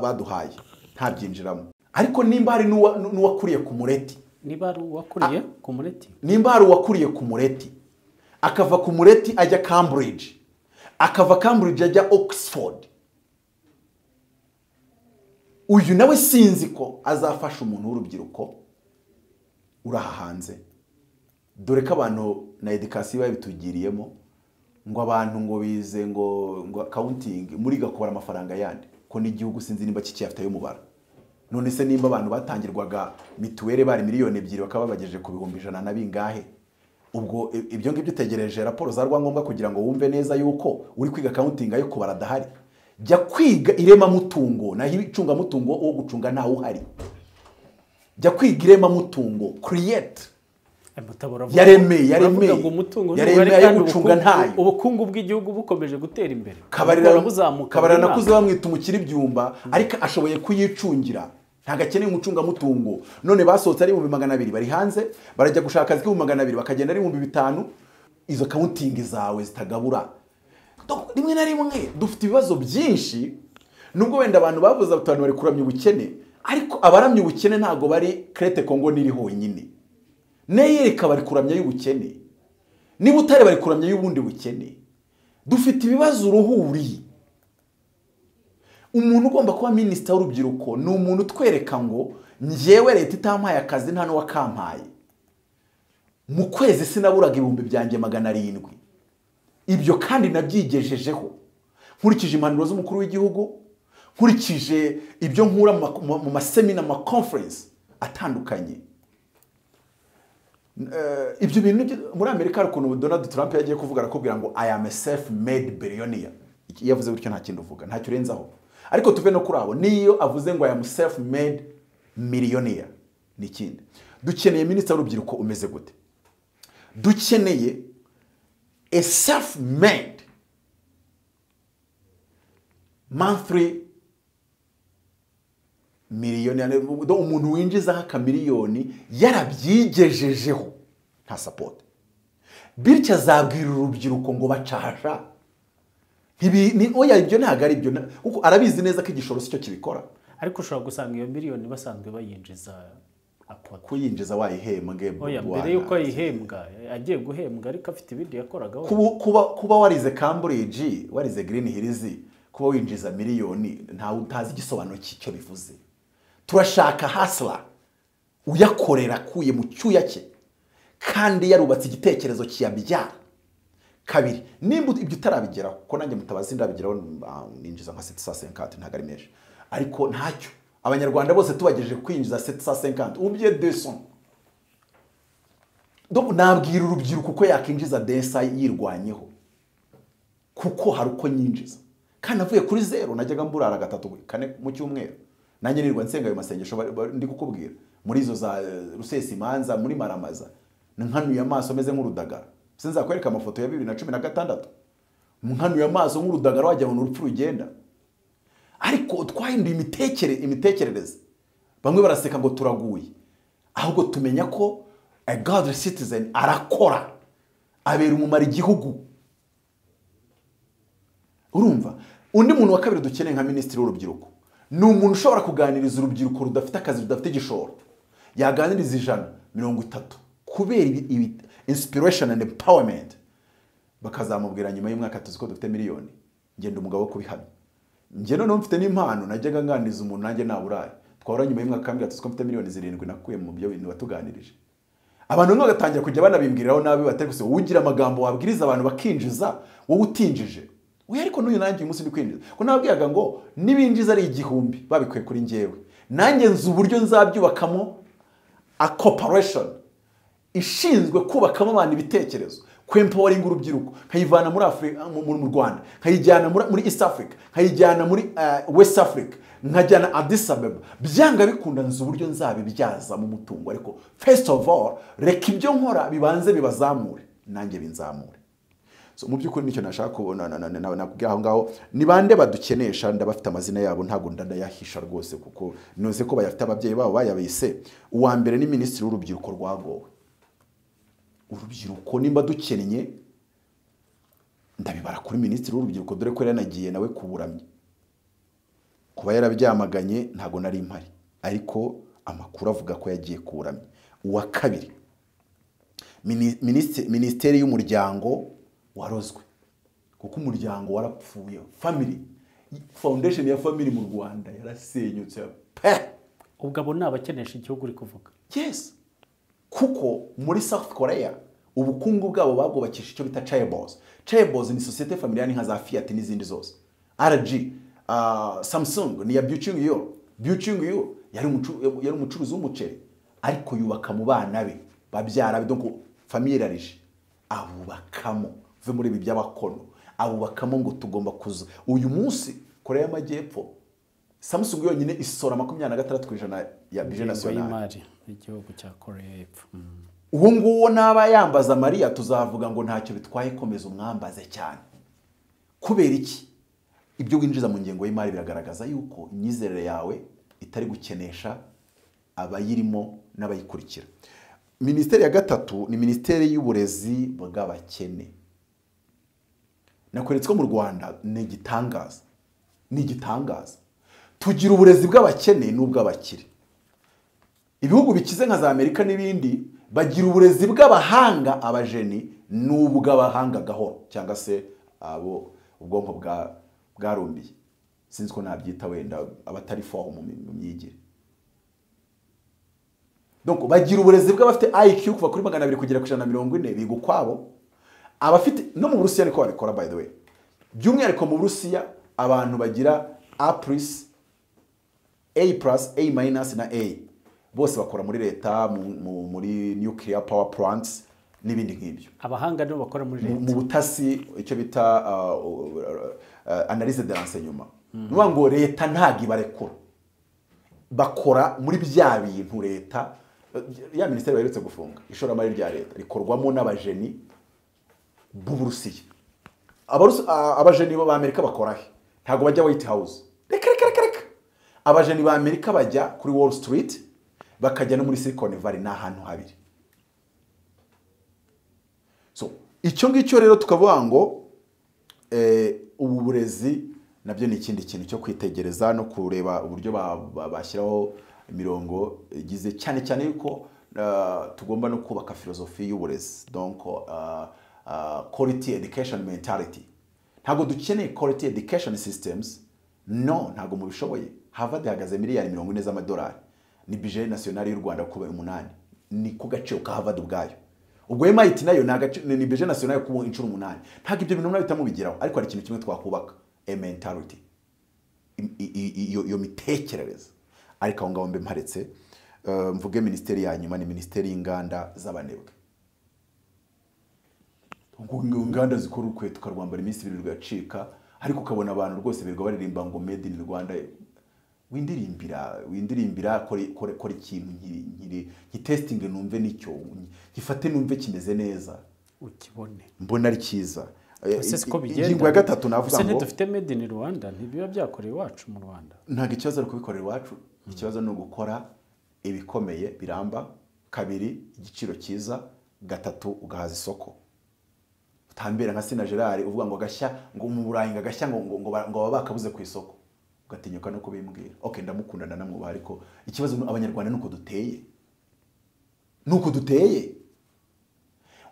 A: baduhaye nta byinjiramo, ariko nimba hari n'uwakuriye ku mureti,
B: niba ari uwakuriye ku mureti,
A: nimba hari uwakuriye ku mureti akava ku mureti ajya Cambridge, akava Cambridge ajya Oxford, uyu nawe sinzi ko azafasha umuntu w'urubyiruko uraha hanze. Dore ko abantu na education babitugiriyemo ngo abantu ngo bize ngo accounting muri gakora amafaranga yandi, ko n'igihugu sinzi nimba kikiyafite yo mubara. None se nimba abantu batangirwaga mituwele bari miliyoni 2 bakaba bagejeje ku bihumbi 100 na bingahe, ubwo ibyo ngibyo utegereje raporo za rwangombwa kugira ngo wumve neza yuko uri kwiga accounting ayo kubara dahari. Jya kwiga irema mutungo, naho icunga mutungo wo gucunga ntawo uhari. Jya kwiga irema mutungo, create yaremeye ayo gucunga ntayo.
B: Ubukungu bw'igihugu bukomeje gutera imbere,
A: kabarira nakuze bamwita umukiri byumba, ariko ashoboye kuyicungira, ntago akeneye umucunga mutungo. None basohotse ari 200 bari hanze, barajya gushaka akazi 200 bakagenda ari 500. Izo accounting zawe zitagabura. Rimwe na rimwe dufite ibibazo byinshi, nubwo wenda abantu bavuze abantu bari kuramya ubukene, ariko abaramya ubukene ntago bari Crete Congo niri honyine. Neyereka bari kuramya y'ubukene, niba utari bari kuramya y'ubundi bukene. Dufite ibibazo uruhuri. Umuntu ugomba kuba minisita w'urubyiruko ni umuntu utwereka ngo njyewe leta itampaye akazi nta n'uwakampaye, mu kwezi sinaburaga ibihumbi byanjye 700. Ibyo kandi nabyigejejeho nkurikije impanuro z'umukuru w'igihugu, nkurikije ibyo nkura mu masemina ma conference atandukanye. Ibyo bintu muri Amerika rukuntu Donald Trump yagiye kuvuga arakubwira ngo I am a self-made billionaire. Yavuze gutyo nta kindi uvuga, ntacyo urenzaho. Ariko tuve no kurabo, niyo avuze ngo I am self-made millionaire ni kindi. Dukeneye minisitiri w'urubyiruko umeze gute? Dukeneye a self-made monthly millionaire, umuntu winjiza haka miliyoni yarabyigejejeho nta support. Bityo azabwira urubyiruko ngo bacahasha ni oya, ibyo ntago ari byo, kuko arabizi neza ko igishoro cyo kibikora.
B: Ariko ushobora gusanga iyo miliyoni basanzwe bayinjiza akora
A: kuyinjiza wayihembwe.
B: Oya, mbere yuko ayihembwa agiye guhembwa, ariko afite ibindi yakoraga.
A: Kuba warize Cambridge, warize Green Hills, kuba winjiza miliyoni nta utazi igisobanuro cy'icyo bivuze. Turashaka hustler uyakorera kuye mu cyuya cye kandi yarubatse igitekerezo kiyabyara. Kabiri, nimba ibyo utarabigeraho, ko nanjye mutabazi ndabigeraho ninjiza nka 750 ntago ari menshi, ariko ntacyo abanyarwanda bose tubagejeje kwinjiza 750 ubye 200. Donc nabwira urubyiruko ko yakinjiza densa yirwanyeho, kuko hari uko nyinjiza. Kandi avuye kuri 0 najyaga mburara 3-4 mu cyumweru, nanjye nirwa nsenga ayo masengesho ndi kukubwira muri izo za Rusesi Manza, muri Maramaza, nkanuye amaso meze nk'urudagara. Sinza kwereka amafoto ya 2016, nkanuye amaso nk'urudagara wajya mu rupfu rugenda. Ariko twahinduye imitekerereze. Bamwe baraseka ngo turaguye, ahubwo tumenya ko a godly citizen arakora, abera umumara igihugu. Urumva undi muntu wa kabiri dukeneye nka minisitiri w'urubyiruko ni umuntu ushobora kuganiriza urubyiruko rudafite akazi rudafite igishoro yaganiriza 130 kubera ibi inspiration and empowerment bakazamubwira nyuma y'umwaka tuzi ko dufite miliyoni ngenda umugabo wo kubihamya nge none mfite n'impano najyaga nganiriza umuntu nanjye naburaye twahora nyuma y'umwaka kambira tuzi ko mfite miliyoni 7 nakuye mu byo bintu watuganirije abantu none gatangira kujya banabimbwiriraho nabi batari guse ugira amagambo wabwiriza abantu bakinjiza wowe utinjije we ariko n'uyu nanjye uyu munsi ndi kwinjiza ko nababwiyaga ngo nibinjiza ari 1000 babikuye kuri ngewe nanjye nzi uburyo nzabyubakamo a corporation ishinzwe kubakamo abantu ibitekerezo kwempowering urubyiruko nkayivana muri Afrika mu Rwanda nkayijyana muri East Africa nkayijyana muri West Africa nkajyana Addis Ababa byanga bikunda nzi uburyo nzabibyaza mu mutungo ariko first of all reka ibyo nkora bibanze bibazamure nanjye binzamure so mu byukuri nicyo nashaka kubona nakubwira aho ngaho ni bande badukenesha ndabafite amazina yabo ntago ndayahisha rwose kuko noze ko bayafite ababyeyi babo bayabise uwa mbere ni minisitiri w'urubyiruko rwagowe urubyiruko nimba dukennye ndabibara kuri minisitiri w'urubyiruko dore ko yaranagiye nawe kuburamya kuba yarabyamaganye ntago nari impari ariko amakuru avuga ko yagiye kuburamya uwa kabiri minisiteri y'umuryango warozwe kuko umuryango warapfuye family foundation ya family mu Rwanda yarasenyutse
B: ubwo abo nabakenesha igihugu uri kuvuga
A: yes kuko muri South Korea ubukungu bwabo bagobakisha icyo bita chaebols ni societe familiale nka za Fiat n'izindi zose RG Samsung ni ya Byuchung yari umucuruzi w'umuceri ariko yubaka mu bana be babyara donc famille yarije abubakamo ve muri ibi by'abakono abubakamo ngo tugomba kuza uyu munsi Korea y'Amajyepfo Samsung yonyine isora 26% ya budget national
B: igihugu cya Korea y'Epfo
A: uwo nguwo naba yambaza Maria tuzavuga ngo ntacyo bitwaye komeza umwambaze cyane kubera iki ibyo winjiza mu ngengo y'imari biragaragaza yuko imyizerere yawe itari gukenesha abayirimo n'abayikurikira Ministeri ya gatatu ni Ministeri y'uburezi bw'abakene nakweretse ko mu Rwanda ni igitangaza tugira uburezi bw'abakene n'ubw'abakire ibihugu bikize nka za Amerika n'ibindi bagira uburezi bw'abahanga abajeni n'ubw'abahanga gahoro cyangwa se abo ubwonko bwarumbiye sinzi ko nabyita wenda abatari form mu myigire donc bagira uburezi bw'abafite IQ kuva kuri 200 kugera ku 140 biga kwabo abafite no mu Burusiya niko babikora by the way by'umwihariko mu Burusiya abantu bagira A+, A+ na A bose bakora muri leta muri nuclear power plants n'ibindi nk'ibyo
B: abahanga nibo bakora muri leta
A: mu butasi icyo bita analyse de renseignement nuba ngo leta ntago ibarekura bakora muri bya bintu leta ya ministeri baherutse gufunga ishoramari rya leta rikorwamo n'abajeni b'Uburusiya abajeni ba Amerika bakora he ntago bajya White House reka abajeni ba Amerika bajya kuri Wall Street bakajya no muri Silicon Valley n'ahantu habiri so icyo ngicyo rero tukavuga ngo ubu burezi nabyo ni ikindi kintu cyo kwitegereza no kureba uburyo bashyiraho imirongo igize cyane cyane yuko tugomba no kubaka filosofi y'uburezi donc quality education mentality ntago dukeneye quality education systems no ntago mubishoboye Harvard ihagaze miliyari 40 z'amadolari ni budget national y'u Rwanda kuba 8 ni ku gaciro ka Harvard ubwayo ubwo MIT nayo ni budget national kuba inshuro 8 ntago ibyo bintu nabita mubigiraho ariko hari ikintu kimwe twakubaka a mentality iyo mitekerereze ariko aho ngaho mbe mparetse mvuge ministeri ya nyuma ni ministeri y'inganda z'abanebwe inganda zikora ukwe tukarwambara iminsi 2 rugacika ariko ukabona abantu rwose birirwa baririmba ngo made in Rwanda windirimbira kore ikintu testing numve nicyo gifate numve kimeze neza
B: ukibone
A: mbona ari cyiza
B: ingingo
A: ya gatatu navuga ngo
B: dufite made in Rwanda ntibiba byakorewe iwacu mu Rwanda
A: ntago ikibazo ari kubikorera iwacu ikibazo no gukora ibikomeye biramba kabiri igiciro cyiza gatatu ugahaza isoko utambera nka Sina Gerard uvuga ngo agashya ngo mu Burayi ngagashya ngo baba bakabuze ku isoko ugatinyuka no kubimbwira okay ndamukundana namwubaha ariko ikibazo abanyarwanda nuko duteye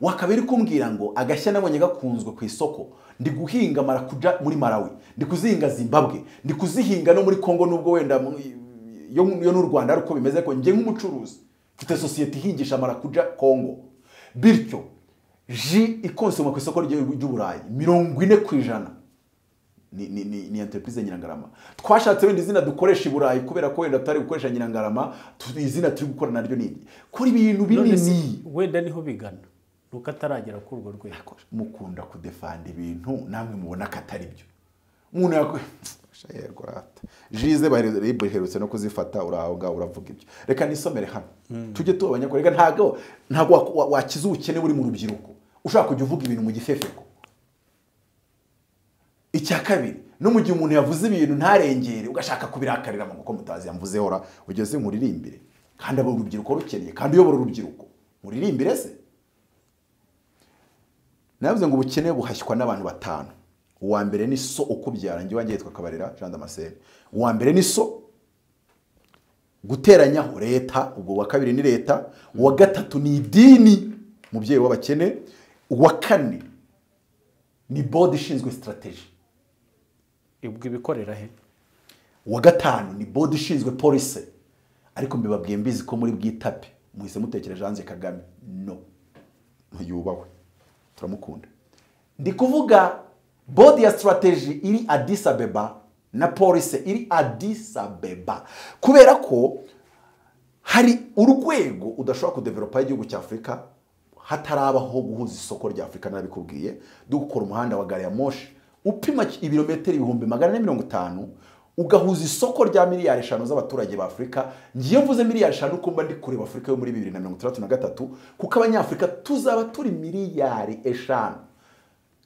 A: wakabiri kumbwira ngo agashya nabonye gakunzwe ku isoko ndi guhinga marakuja muri Malawi ndi kuzihinga Zimbabwe ndi kuzihinga no muri Kongo nubwo wenda yo n'u Rwanda ariko bimeze ko nge nk'umucuruzi mfite societe ihingisha marakuja Kongo bityo ji ikonsoma ku isoko ry'Uburayi 40% ni entreprise Nyirangarama twashatse wenda izina dukoresha Iburayi kubera ko wenda tutari gukoresha Nyirangarama izina turi gukora naryo nini kuri ibintu binini
B: wenda niho bigana nuko ataragera kuri urwo rwego
A: mukunda kudefanda ibintu namwe mubona katari byo umuntu yakwe yego rata jize baherutse no kuzifata urahoga uravuga ibyo reka nisomere hano tujye tubanya ko reka ntago wakiza ubukene buri mu rubyiruko ushaka kujya uvuga ibintu mu gifefeko icya kabiri no mu gihe umuntu yavuze ibintu ntarengere ugashaka kubirakarira mu kuko mutazi yamvuze hora ugeze muririmbire kandi abo urubyiruko rukeneye kandi uyobora urubyiruko muririmbire se navuze ngo ubukene buhashywa n'abantu batanu uwa mbere ni so ukubyara ngi wangiye yitwa Kabarira Jean Damascene uwa mbere ni so guteranyaho leta ubwo wa kabiri ni leta uwa gatatu ni idini mubyeyi w'abakene uwa kane ni board ishinzwe strategy
B: ibwo bikorera he
A: uwa gatanu ni board ishinzwe police ariko mbibabwiye mbizi ko muri bwitape muhise mutekereje hanze Kagame no yubahwe turamukunda ndi kuvuga board ya strategy iri Addis Abeba na police iri Addis Abeba kubera ko hari urwego udashobora kudevelopa igihugu cya Afrika hatarabaho guhuza isoko rya Afrika nabikubwiye dukora umuhanda wa gari ya moshi upima ibirometero 450 ugahuza isoko rya miliyari 5 z'abaturage ba Afrika ngiye mvuze miliyari 5 kumba ndi kureba Afrika yo muri 2033 kuko abanyafrika tuzaba turi miliyari 5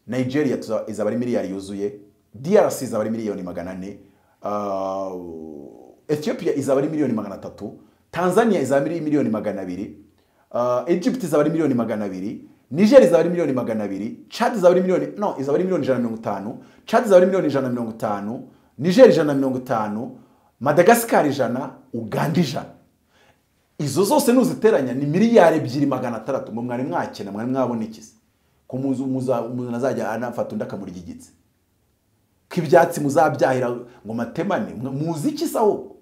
A: Nigeria izaba ari miliyari yuzuye DRC izaba ari miliyoni 400 Ethiopia izaba ari miliyoni 300 Tanzania izaba ari miliyoni 200 Egypt izaba ari miliyoni 200 Niger izaba ari miliyoni 200 Chad izaba ari miliyoni izaba ari miliyoni 150 Chad izaba ari miliyoni 150 Niger 150 Madagascar 100 Uganda 100 izo zose nuziteranya ni miliyari 2,600 mu mwari mwakena mwari mwabona ikisi kumuza azajya anafata ndakamuri gigitse kibyatsi muzabyahira ngo matemane muziki saho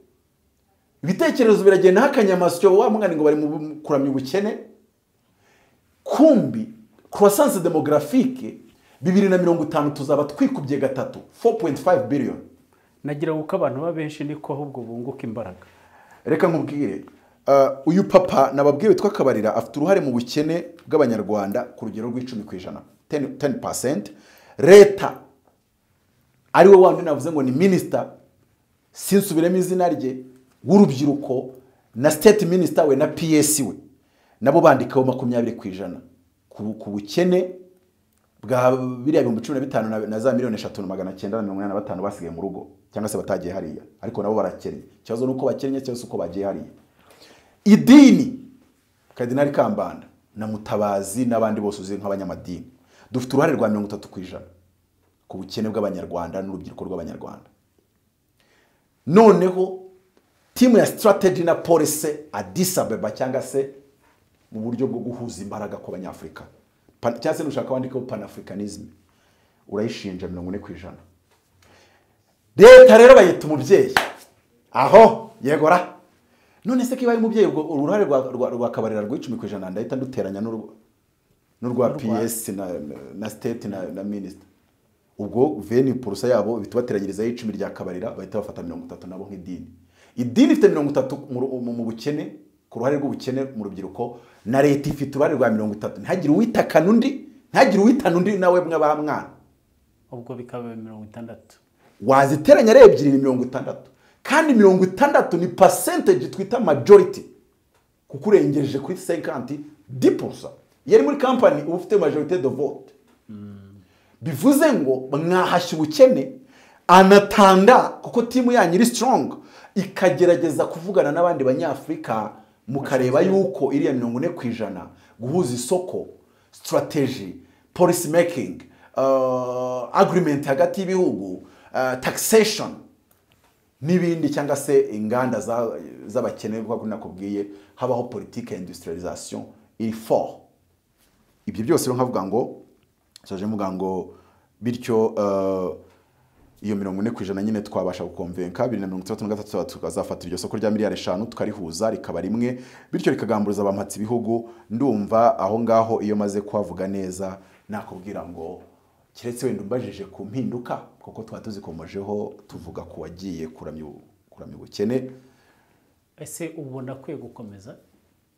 A: ibitekerezo biragenda hakanyamasyo wa mwani ngo bari mu kuramya ubukene kumbi croissance démographique 2050 tuzaba twikubye gatatu 4.5 billion
B: nagira uko abantu babenshi niko ahubwo bunguka imbaraga
A: reka nkubwire uyu papa nababwiye witwa Kabarira afite uruhare mu bukene bw'abanyarwanda ku rugero rw'10%, 10%. Leta ari we wandi navuze ngo ni minister sinsubiremo izina rye w'urubyiruko na state minister we na PS we nabo bandikaho 20% ku bukene bwa 2015 na za miliyoni 3,985 basigaye mu rugo cyangwa se batagiye hariya ariko nabo barakennye cyazo nuko bakennye cyose uko bagiye hariya idini Kardinali Kambanda na Mutabazi n'abandi bose uzi nk'abanyamadini dufite uruhare rwa 30% ku bukene bw'abanyarwanda n'urubyiruko rw'abanyarwanda noneho timu ya strategy na police Addis Abeba cyangwa se mu buryo bwo guhuza imbaraga ku banyafrika cyangwa se nushaka wandika panafricanism urayishinja 40%. Leta rero bayita umubyeyi aho yegora none se kibaye umubyeyi uruhare rwa Kabarira rw'10% ndahita nduteranya n'urwa PS na state na minister ubwo veni purusa yabo bitubateranyiriza 10 rya Kabarira bahita bafata 30 nabo nk'idini idini ifite 30 mu bukene ku ruhare rw'ubukene mu rubyiruko na leta ifite uruhare rwa 30 ntagire uwitakana undi ntagire uwitana undi nawe mw'abamwana
B: ubwo bikaba 60
A: waziteranya rero ebyiri ni 60 kandi 60 ni percentage twita majority kukurengereje kuri 50% yari muri company ufite majorité de vote bivuze ngo mwahashye ubukene anatanda kuko timu yanyu iri strong ikagerageza kuvugana n'abandi banyafrika mukareba yuko iriya 40% guhuza isoko strategy policy making, agreement hagati y'ibihugu, taxation n'ibindi cyangwa se inganda z'abakene kuko nakubwiye habaho politique ya industrialisation iri fort. Ibyo byose rero nkavuga ngo saje muga ngo bityo iyo 40% nyine twabasha gukonvenka 2033 tukazafata iryo soko rya miliyari 5 tukarihuza rikaba rimwe bityo rikagamburuza abampatsi ibihugu. Ndumva aho ngaho iyo maze kwavuga neza nakubwira ngo kiretse wenda umbajije ku mpinduka kuko twatuzikomojeho tuvuga ku wagiye kuramya ubukene.
B: Ese ubona kwe gukomeza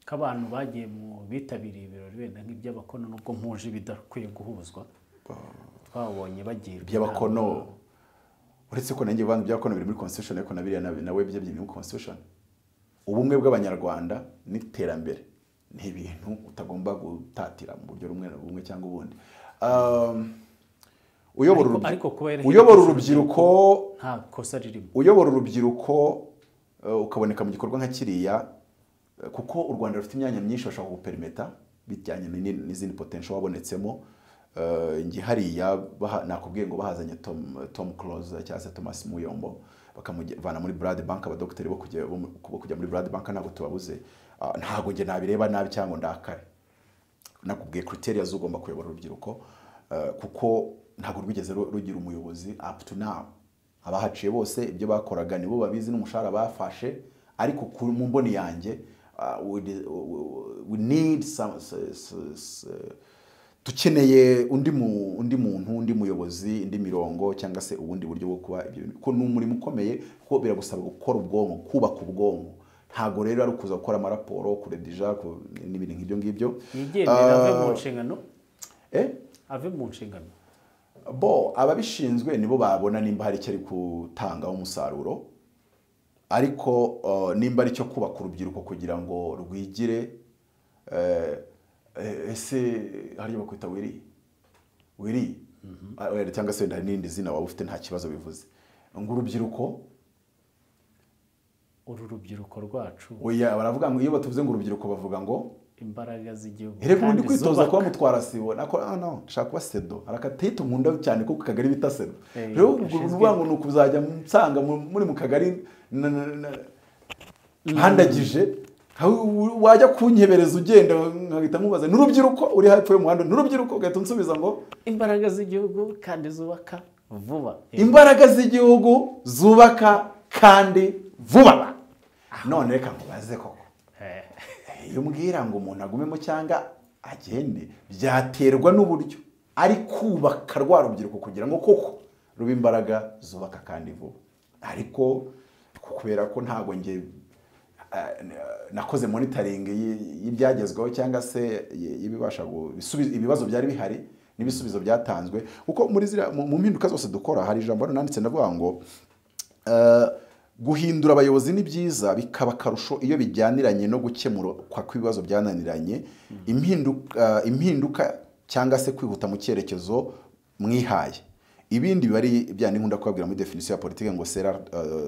B: k'abantu bagiye mu bitabiriye ibirori wenda nk'iby'abakono nubwo mpuje bidakwiye guhuzwa twabonye bagiye
A: by'abakono uretse ko nanjye bantu by'abakono biri muri constitution ariko nabiriya nawe by'ibyo muri constitution. Ubumwe bw'abanyarwanda n'iterambere ni ibintu utagomba gutatira mu buryo rumwe cyangwa ubundi. Uyobora urubyiruko
B: nta kosa ririmo.
A: Uyobora urubyiruko ukaboneka mu gikorwa nka kiriya kuko u Rwanda rufite imyanya myinshi bashaka guperimeta bijyanye n'izindi potential wabonetsemo. Ngi hariya nakubwiye ngo bahazanye Tom Close cyangwa se Thomas Muyombo bakamuvana muri Blood Bank. Abadokiteri bo kujya muri Blood Bank ntabwo tubabuze. Ntabwo nge nabireba nabi cyangwa ndakare. Nakubwiye criteria z'ugomba kuyobora urubyiruko kuko ntabwo rwigeze rugira umuyobozi up to now. Abahaciye bose ibyo bakoraga nibo babizi n'umushahara bafashe ariko mu mboni yanjye we need dukeneye undi muntu undi muyobozi indi mirongo cyangwa se ubundi buryo bwo kuba ibyo ko n'umurimo ukomeye ko biragusaba gukora ubwonko kubaka ubwonko. Ntago rero ari kuza gukora amaraporo kuredija n'ibintu nk'ibyo ngibyo.
B: Yigendera ave mu nshingano ave mu nshingano
A: bo ababishinzwe nibo babona nimba hari icyo ari gutanga umusaruro ariko nimba ari cyo kubaka urubyiruko kugira ngo rwigire. Ese hari bakwita wiri cyangwa se hari n'indi zina waba ufite nta kibazo bivuze ngo urubyiruko
B: uru rubyiruko rwacu.
A: Oya baravuga ngo iyo batuvuze ngo urubyiruko bavuga ngo
B: imbaraga z'igihugu
A: kandi kwitoza kuba mutwara sibo nako no shaka kuba sedo arakatete nkunda cyane kuko kagari bita sedo. Rero uvuga ngo nukuzajya nsanga muri mu kagari handagije wajya kunyebereza ugenda nkahita nkubaza n'urubyiruko uri hepfo y'umuhanda n'urubyiruko ugahita unsubiza ngo
B: imbaraga z'igihugu kandi zubaka vuba.
A: Imbaraga z'igihugu zubaka kandi vuba. None reka nkubaze koko iyo mbwira ngo umuntu agumemo cyangwa agende byaterwa n'uburyo ari kubaka rwa rubyiruko kugira ngo koko ruba imbaraga zubaka kandi vuba. Ariko kubera ko ntago nge nakoze monitoring y'ibyagezweho cyangwa se ibibasha gusubiza ibibazo byari bihari n'ibisubizo byatanzwe kuko muri mu mpinduka zose dukora hari ijambo nanditse ndavuga ngo guhindura abayobozi ni byiza bikaba karusho iyo bijyaniranye no gukemura kwa kwibazo byananiranye. Impinduka cyangwa se kwihuta mu cyerekezo mwihaye. Ibindi bari byane nkunda kubabwira muri definition ya politique ngo sera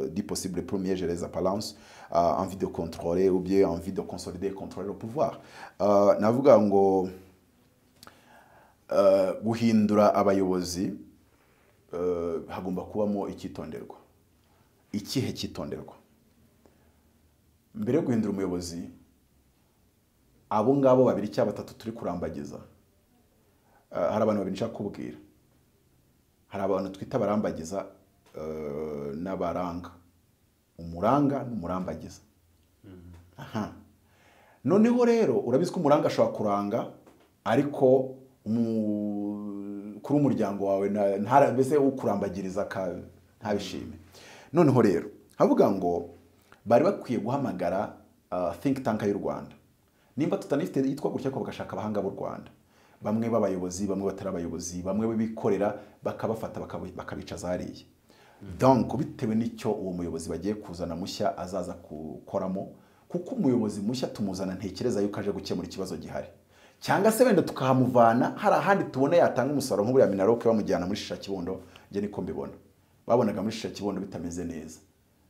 A: dit possible premier gérer la balance envie de contrôler ou bien envie de consolider et contrôler le pouvoir. Navuga ngo guhindura abayobozi hagomba kubamo ikitonderwa. Ikihe kitonderwa mbere yo guhindura umuyobozi abo ngabo babiri cyangwa batatu turi kurambagiza. Hari abantu babiri nshaka kubwira. Hari abantu twita barambagiza n'abaranga. Umuranga n'umurambagiza. Noneho rero urabizi ko umuranga ashobora kuranga ariko kuri umuryango wawe mbese ukurambagiriza ntabishime. Noneho rero havuga ngo bari bakwiye guhamagara think tank y'u Rwanda nimba tutanifite yitwa gutya ko bagashaka abahanga b'u Rwanda bamwe b'abayobozi bamwe batari abayobozi bamwe bikorera bakabafata bakabicaza hariya. Donc bitewe n'icyo uwo muyobozi bagiye kuzana mushya azaza gukoramo kuko umuyobozi mushya tumuzana ntekereza yuko aje gukemura ikibazo gihari cyangwa se wenda tukahamuvana hari ahandi tubona yatanga umusaruro nk'uburiya Minaroke bamujyana muri Shisha Kibondo. Nge niko mbibona babonaga muri Shisha Kibondo bitameze neza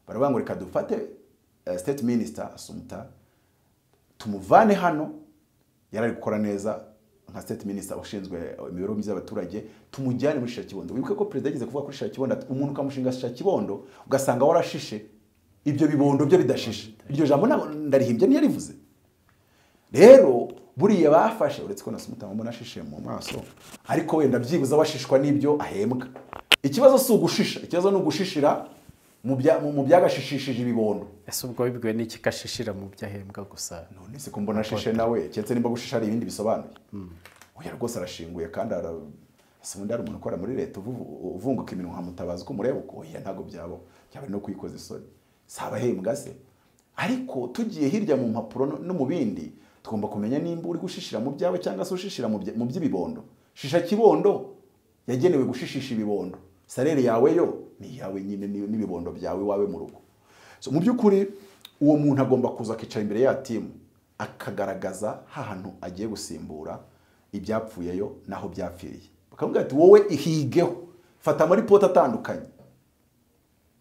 A: baravuga ngo reka dufate state minister Asumta tumuvane hano yarari gukora neza nka state minister ushinzwe imibereho myiza y'abaturage tumujyane muri Shisha Kibondo. Wibuke ko president yageze kuvuga kuri Shisha Kibondo umuntu ukamushinga Shisha Kibondo ugasanga warashishe ibyo bibondo byo bidashishe. Iryo jambo ndarihimbye niyo rivuze. Rero buriya bafashe uretse ko nasumutanga mbona ashishe mu maso ariko wenda byibuza bashishwa n'ibyo ahembwa. Ikibazo si ugushisha, ikibazo ni ugushishira mu byagashishishije ibibondo.
B: Ese ubwo bibwiwe n'iki kashishira mu byahembwa gusa?
A: None se ko mbona ashishe nawe cyetse nimba gushisha ari ibindi bisobanuye. Oya rwose arashinguye kandi undi ari umuntu ukora muri leta uvunguka iminwa nkamutabaza ko mureba uko oya ntago byabo cyaba no kwikoza isoni. Saba hembwa se. Ariko tugiye hirya mu mpapuro no mu bindi tugomba kumenya nimba uri gushishira mu byawe cyangwa se ushishira mu by'ibibondo. Shisha Kibondo yagenewe gushishisha ibibondo. Salere yawe yo ni yawe nyine n'ibibondo byawe wawe mu rugo. So mu byukuri uwo muntu agomba kuza akicara imbere ya team akagaragaza hahantu agiye gusimbura ibyapfuyeyo naho byapfiriye. Bakavuga ati wowe ihigeho fata muri report atandukanye.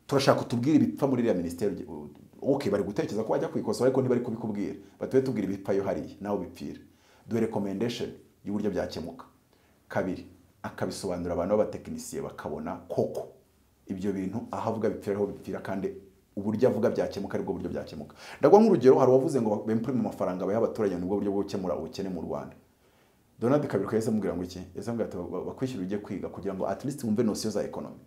A: Turashaka kutubwira ibipfa muri iriya ministeri. Okay, bari gutekereza ko wajya kwikosora ariko ntibari kubikubwira. Batuye tubwira ibipfa yo hariya naho bipfira. Duhe recommendation y'uburyo byakemuka. Kabiri akabisobanura abantu b'abatekinisiye bakabona koko ibyo bintu ahavuga bipfiraho bipfira kandi uburyo avuga byakemuka ariko buryo byakemuka. Ndagwa nk'urugero hari wavuze ngo bemprime amafaranga bayaha abaturage nibwo buryo bwo gukemura ubukene mu Rwanda. Donald Kabiri ko yese mubwira ngo iki? Yese mubwira ati bakwishyura ujye kwiga kugira ngo at least wumve notion za economy.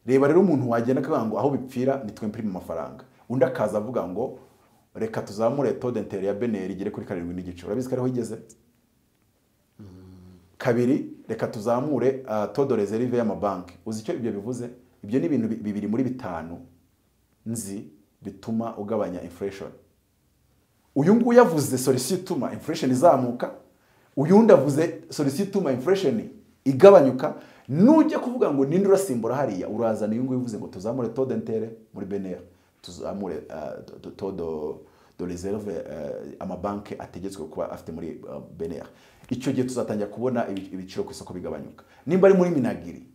A: Reba rero umuntu wagenda akavuga ngo aho bipfira nitwe imprime amafaranga. Undi akaza avuga ngo reka tuzamure taux d'intérêt ya BNR igere kuri 7.9. Urabizi ko ariho igeze? Kabiri reka tuzamure taux de réserve y'amabanki. Uzi icyo ibyo bivuze? Ibyo ni ibintu bibiri muri bitanu nzi bituma ugabanya inflation. Uyu nguyu yavuze solution ituma inflation izamuka, uyundi avuze solution ituma inflation igabanyuka. Nujya kuvuga ngo ninde urasimbura hariya urazana uyu nguyu uvuze ngo tuzamure taux d'intérêt muri BNR, tuzamure taux de réserve amabanki ategetswe kuba afite muri BNR. Icyo gihe tuzatangira kubona ibiciro ku isoko bigabanyuka. Nimba ari muri Minagiri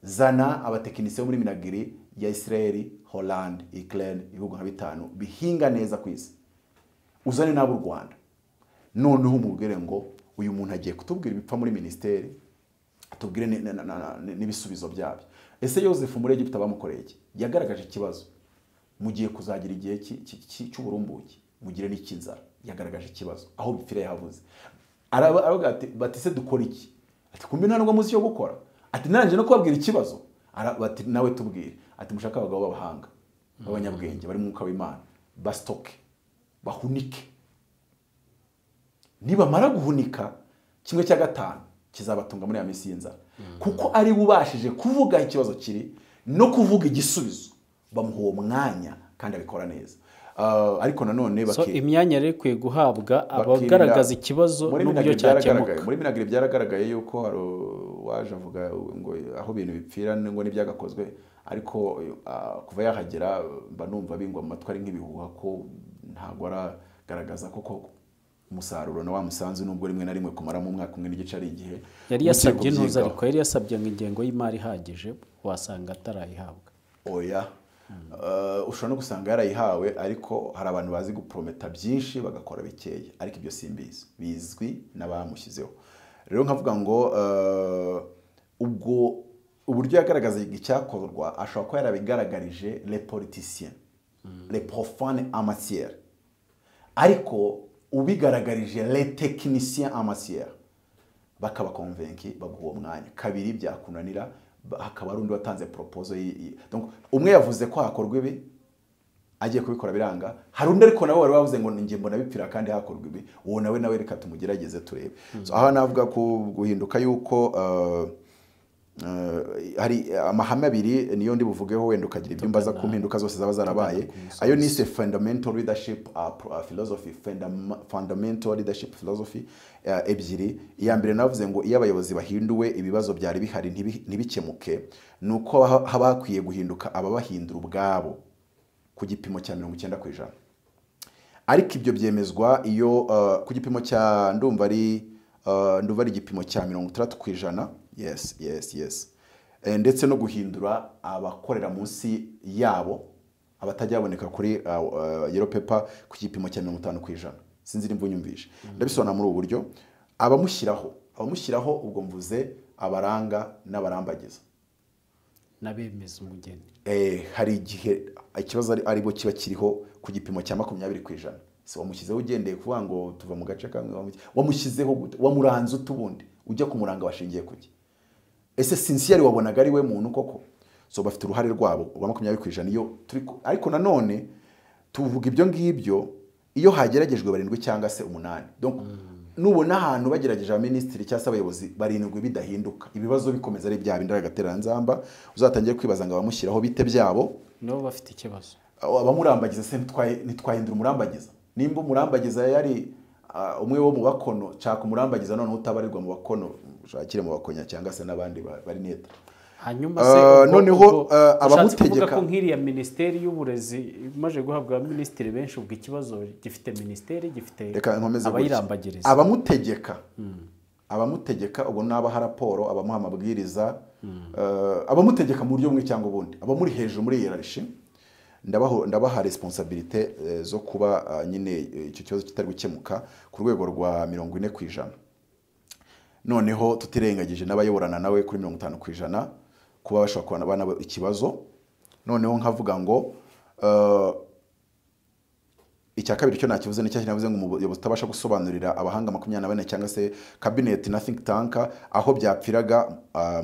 A: zana abatekinisiye muri Minagiri ya Israel, Holland, Ukraine, ibihugu nka bitanu bihinga neza kwisi. Uzane nabo Rwanda. Noneho umubwire ngo uyu muntu agiye kutubwira ibipfa muri ministeri atubwire n'ibisubizo byabyo. Ese Joseph muri Egiputa bamukoreye iki? Yagaragaje ikibazo. Mugiye kuzagira igihe cy'uburumbuke, mugire n'ikinzara. Yagaragaje ikibazo aho bipfira yavuze. Aravuga ati batise dukora iki? Ati kumbe nta nubwo muzi cyo gukora. Ati nanje no kubabwira ikibazo. Bati nawe tubwire. Ati mushaka abagabo b'abahanga b'abanyabwenge bari mu mwuka w'Imana bastoke bahunike. Niba mara guhunika kimwe cya gatanu kizabatunga muri ya misi y'inzara. Kuko ari bubashije kuvuga ikibazo kiri no kuvuga igisubizo bamuha uwo mwanya kandi abikora neza. Ariko nanone
B: imyanya rero ikwiye guhabwa abagaragaza ikibazo n'uburyo cyakemuka.
A: Muri Minagiri byaragaragaye yuko hari waje avuga ngo aho ibintu bipfira ngo n'ibyagakozwe ariko kuva yahagera mba numva bingwa mu matwi ari nk'ibihuha ko ntago aragaragaza koko umusaruro na wa musanzu nubwo rimwe na rimwe kumara mu mwaka umwe n'igice ari igihe.
B: Yari yasabye ntuza ariko yari yasabye ingengo y'imari ihagije wasanga atarayihabwa.
A: Oya. Ushobora no gusanga yarayihawe ariko hari abantu bazi guprometa byinshi bagakora bikeye ariko ibyo simbizi bizwi n'abamushyizeho. Rero nkavuga ngo ubwo uburyo yagaragaza icyakorwa ashobora ko yarabigaragarije les politiciens les profanes en matière ariko ubigaragarije les techniciens en matière bakaba convaincus baguha uwo mwanya. Kabiri byakunanira hakaba rundi watanze proposal donc umwe yavuze ko hakorwa ibi agiye kubikora biranga, hari undi ariko nawe wari wavuze ngo ngiye mbona bipfira kandi hakorwa ibi, uwo nawe reka tumugerageze turebe. So aha navuga ko guhinduka yuko hari amahame abiri niyo ndi buvugeho wenda ukagira ibyo mbaza ku mpinduka zose zaba zarabaye. Ayo ni fundamental leadership philosophy, fundamental leadership philosophy ebyiri. Iya mbere navuze ngo iyo abayobozi bahinduwe ibibazo byari bihari ntibikemuke, nuko haba hakwiye guhinduka ababahindura ubwabo ku gipimo cya 90%. Ariko ibyo byemezwa iyo ku gipimo cya ndumva ari igipimo cya 60%. Yes. Ndetse no guhindura abakorera munsi yabo abatajyaboneka kuri yellow paper ku gipimo cya 50%. Sinzi nimba unyumvishe. Ndabisobanura muri ubu buryo. abamushyiraho ubwo mvuze abaranga n'abarambagiza
B: n'abemeza umugeni.
A: Hari igihe ikibazo ari bo kiba kiriho ku gipimo cya 20%. Se wamushyizeho ugendeye kuvuga ngo tuva mu gace kamwe, wamushyizeho wamuranze utubundi ujya kumuranga washingiye kuki? Ese sincere wabonaga ari we muntu koko? So bafite uruhare rwabo rwa 20% iyo ariko nanone tuvuga ibyo ngibyo iyo hageragejwe 7 cyangwa se 8. Donc nubona ahantu bagerageje abaminisitiri cyangwa se abayobozi barindwi bidahinduka, ibibazo bikomeza ari bya bindi agatera nzamba, uzatangiye kwibaza ngo abamushyiraho bite byabo
B: no bafite ikibazo.
A: Abamurambagiza se ntitwahindura umurambagiza. Nimba umurambagiza yari umwe wo mu bakono, cyaka umurambagiza none utabarirwa mu bakono, shakire mu bakonya cyangwa se nabandi bari neta.
B: Hanyuma se
A: noneho abamutegeka
B: ko nkiriya ministeri y'uburezi imaje guhabwa ministeri benshi ubwo ikibazo gifite ministeri gifite abayirambagiriza.
A: Abamutegeka ubwo naba raporo abamuha amabwiriza, abamutegeka mu buryo bumwe cyangwa ubundi, abamuri hejuru muri hierarchy ndabaha responsabilité zo kuba nyine icyo kibazo kitari gukemuka ku rwego rwa 40%. Noneho tutirengagije n'abayoborana nawe kuri 50% kuba bashobora kubana bana ikibazo. Noneho nkavuga ngo icya kabiri cyo nakivuze n'icyo navuze ngo umuyobozi utabasha gusobanurira abahanga 24 cyangwa se cabinet na think tank aho byapfiraga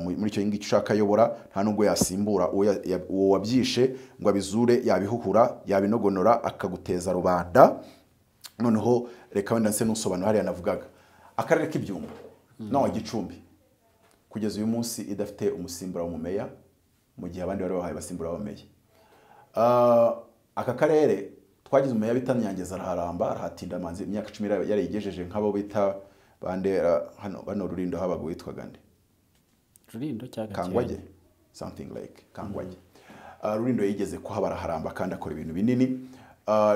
A: muri icyo ngicyo ushaka yobora, nta nubwo yasimbura uwo wabyishe ngo abizure, yabihuhura, yabinogonora akaguteza rubanda. Noneho reka wenda nse nusobanura hariya navugaga akarere k'ibyumba no Gicumbi kugeza uyu munsi idafite umusimbura w'umumeya, mu gihe abandi bari bahaye basimbura w'umumeya. Aka karere twagize umumeya bitanyangeza araharamba arahatinda manzi imyaka 10 yarigejeje nk'abo bita bande hano Rulindo habaga witwaga nde
B: Rulindo cyangwa
A: Kangwage something like Kangwage. Rulindo yigeze ko habaraharamba kandi akora ibintu binini.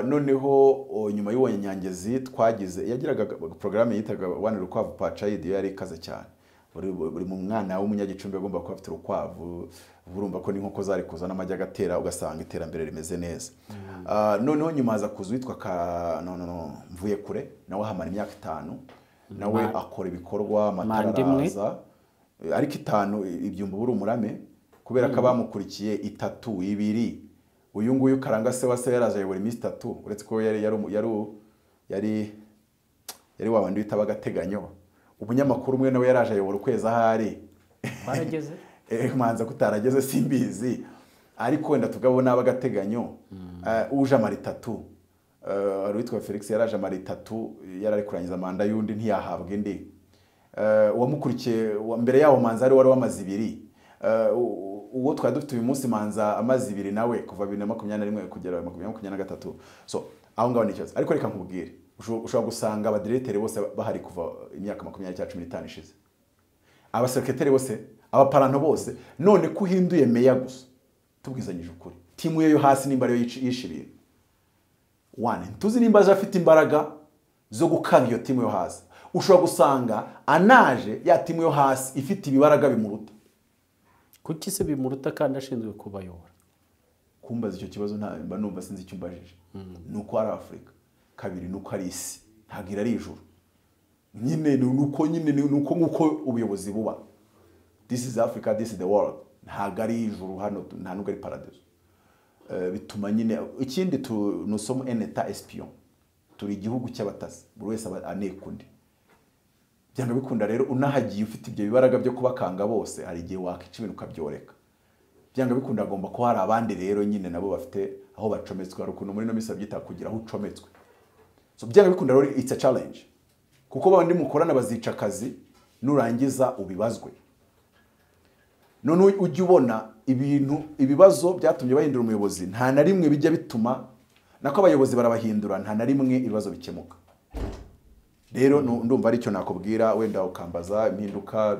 A: Noneho nyuma y'uwo nyangezi twagize yagiraga programme yitaga One Rukwavu Pachide yari ikaze cyane. Buri mu mwana w'umunyagicumbi agomba kuba afite urukwavu, urumva ko n'inkoko zari kuzana amajya agatera ugasanga iterambere rimeze neza. Noneho nyuma aza kuzwitwa mvuye kure nawe hamara imyaka 5 nawe akora ibikorwa amataraza ariko 5 ibyumba buri umurame kubera ko abamukurikiye 3 2 uyu nguyu karanga se wase yaraje buri minsi 3 uretse ko yari wabandi bita bagateganyo. Umunyamakuru umwe nawe yaraje ayobora ukwezi ahari
B: barageze
A: manza kutarageze simbizi ariko wenda tugabona abagateganyo uje amari 3 witwa Felix yaraje amari 3 yarari kurangiza manda yundi ntiyahabwe indi wamukurikiye mbere yaho manza ari wari wamazi 2 uwo twari dufite uyu munsi manza amazi 2 nawe kuva 2021 kugera 2023. So aho ngaho ni cyose ariko reka nkubwire ushobora gusanga abadirecteur bose bahari kuva imyaka 20-15 ishize, abasekretari bose, abaparanto bose, none kuhinduye meya gusa tubwizanyije ukuri timu yo hasi nimba yo yishiriye one tuzi nimba afite imbaraga zo gukanga iyo timu yo hasi. Ushobora gusanga anaje ya timu yo hasi ifite ibibaraga bimuruta.
B: Kuki se bimuruta kandi ashinzwe kubayobora?
A: Kumbaza icyo kibazo nta numva sinzi icyo mbajije. Nuko ari Afrika, kabiri nuko ari isi, ntagira ari ijuru. Nyine nuko nguko ubuyobozi buba. This is Africa, this is the world. Ntago ari ijuru hano, nta nubwo ari paradiso. Bituma nyine ikindi nusomo eneta espion. Turi igihugu cy'abatasi, buri wese anekundi. Byanga bikunda rero unahagiye ufite ibyo bibaraga byo kubakanga bose, hari igihe wakica ibintu ukabyoreka. Byanga bikunda agomba ko hari abandi rero nyine nabo bafite aho bacometswe, ari ukuntu muri no misa byita kugira aho ucometswe. So byanga bikunda rero it's a challenge. Kuko bandi mukorana bazica akazi nurangiza ubibazwe. None ujye ubona ibibazo byatumye bahindura umuyobozi nta na rimwe bijya bituma nako abayobozi barabahindura nta na rimwe ibibazo bikemuka. Rero ndumva ari cyo nakubwira wenda ukambaza impinduka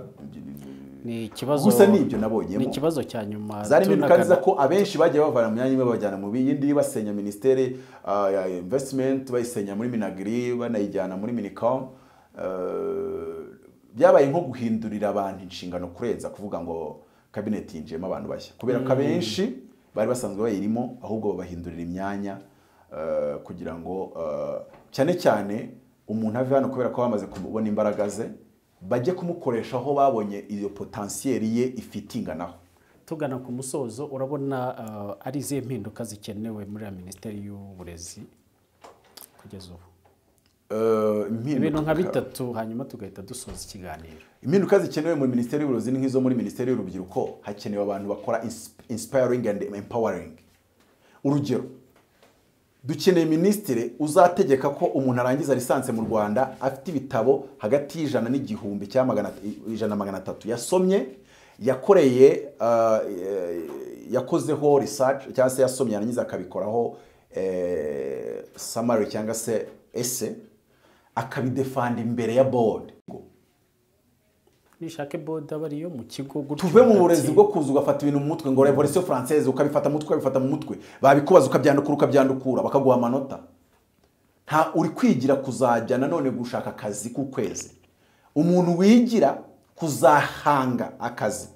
B: ni kibazo
A: gusa nibyo nabonyemo.
B: Ni kibazo cya nyuma
A: zari impinduka ko abenshi bagiye bavana mu myanya imwe babajyana mu bindi basenya ministeri ya investment bayisenya muri Minagri banayijyana muri Minicom. Byabaye nko guhindurira abantu inshingano kurenza kuvuga ngo cabinet yinjiyemo abantu bashya kubera ko abenshi bari basanzwe bayirimo ahubwo babahindurira imyanya kugira ngo cyane cyane umuntu ave hano kubera ko bamaze kubona imbaraga ze bajye kumukoresha aho babonye iyo potentiel ye ifitinganaho.
B: Tugana ku musozo urabona ari izihe mpinduka zikenewe muri ya Minisiteri y'Uburezi kugeza ubu? Ibintu nka bitatu hanyuma tugahita dusoza ikiganiro.
A: Impinduka zikenewe muri Minisiteri y'Uburezi ni nk'izo muri Minisiteri y'Urubyiruko. Hakenewe abantu bakora inspiring and empowering. Urugero, dukeneye minisitiri uzategeka ko umuntu arangiza lisanse mu Rwanda afite ibitabo hagati y'ijana n'igihumbi cyangwa 100 yasomye, yakoreye yakozeho research cyangwa se yasomye yarangiza akabikoraho summary cyangwa se essay, akabidefend imbere ya board.
B: Nishake board abariyo mu kigo gutyo.
A: Tuve mu burezi bwo kuza ugafata ibintu mu mutwe ngo Revolution Française ukabifata mu mutwe, ukabifata mu mutwe, babikubaza ukabyandukura bakaguha amanota. Nta uri kwigira kuzajya nanone gushaka akazi ku kwezi. Umuntu wigira kuzahanga akazi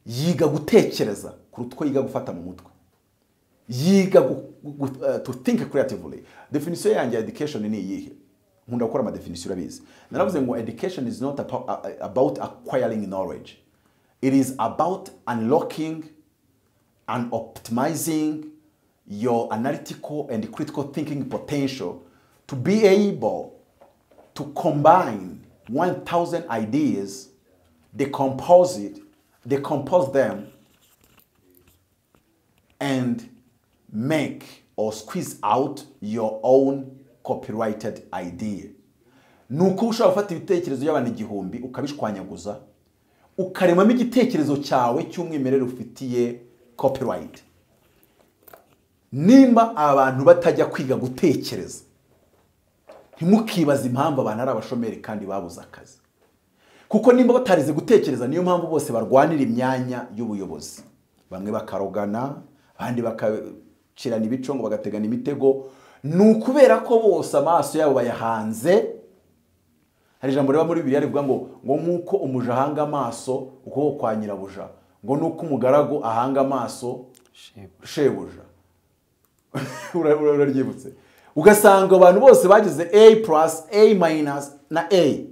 A: yiga gutekereza kurutwo yiga gufata mu mutwe, yiga to think creatively. Definition yanjye education ni iyihe? Nkunda gukora ama definition urabizi. Naravuze ngo education is not about acquiring knowledge. It is about unlocking and optimizing your analytical and critical thinking potential to be able to combine 1,000 ideas, decompose them, and make or squeeze out your own copyrighted idea. Nuko ushaka gufata ibitekerezo y'abantu igihumbi ukabishwanyaguza ukaremamo igitekerezo cyawe cy'umwimerere ufitiye copyright. Nimba abantu batajya kwiga gutekereza, ntimukibaza impamvu abantu ari abashomeri kandi babuze akazi. Kuko nimba batarize gutekereza niyo mpamvu bose barwanira imyanya y'ubuyobozi. Bamwe bakarogana, abandi bakacirana ibico ngo bagategana imitego. Nukubera ko bose amaso yabo bayahanze. Hari ijambo riba muri Bibiliya rivuga ngo nkuko umuja ahanga amaso uko kwa nyirabuja, ngo nuko umugaragu ahanga amaso shebuja. Uraryibutse. Ugasanga abantu bose bagize A+, A- na A.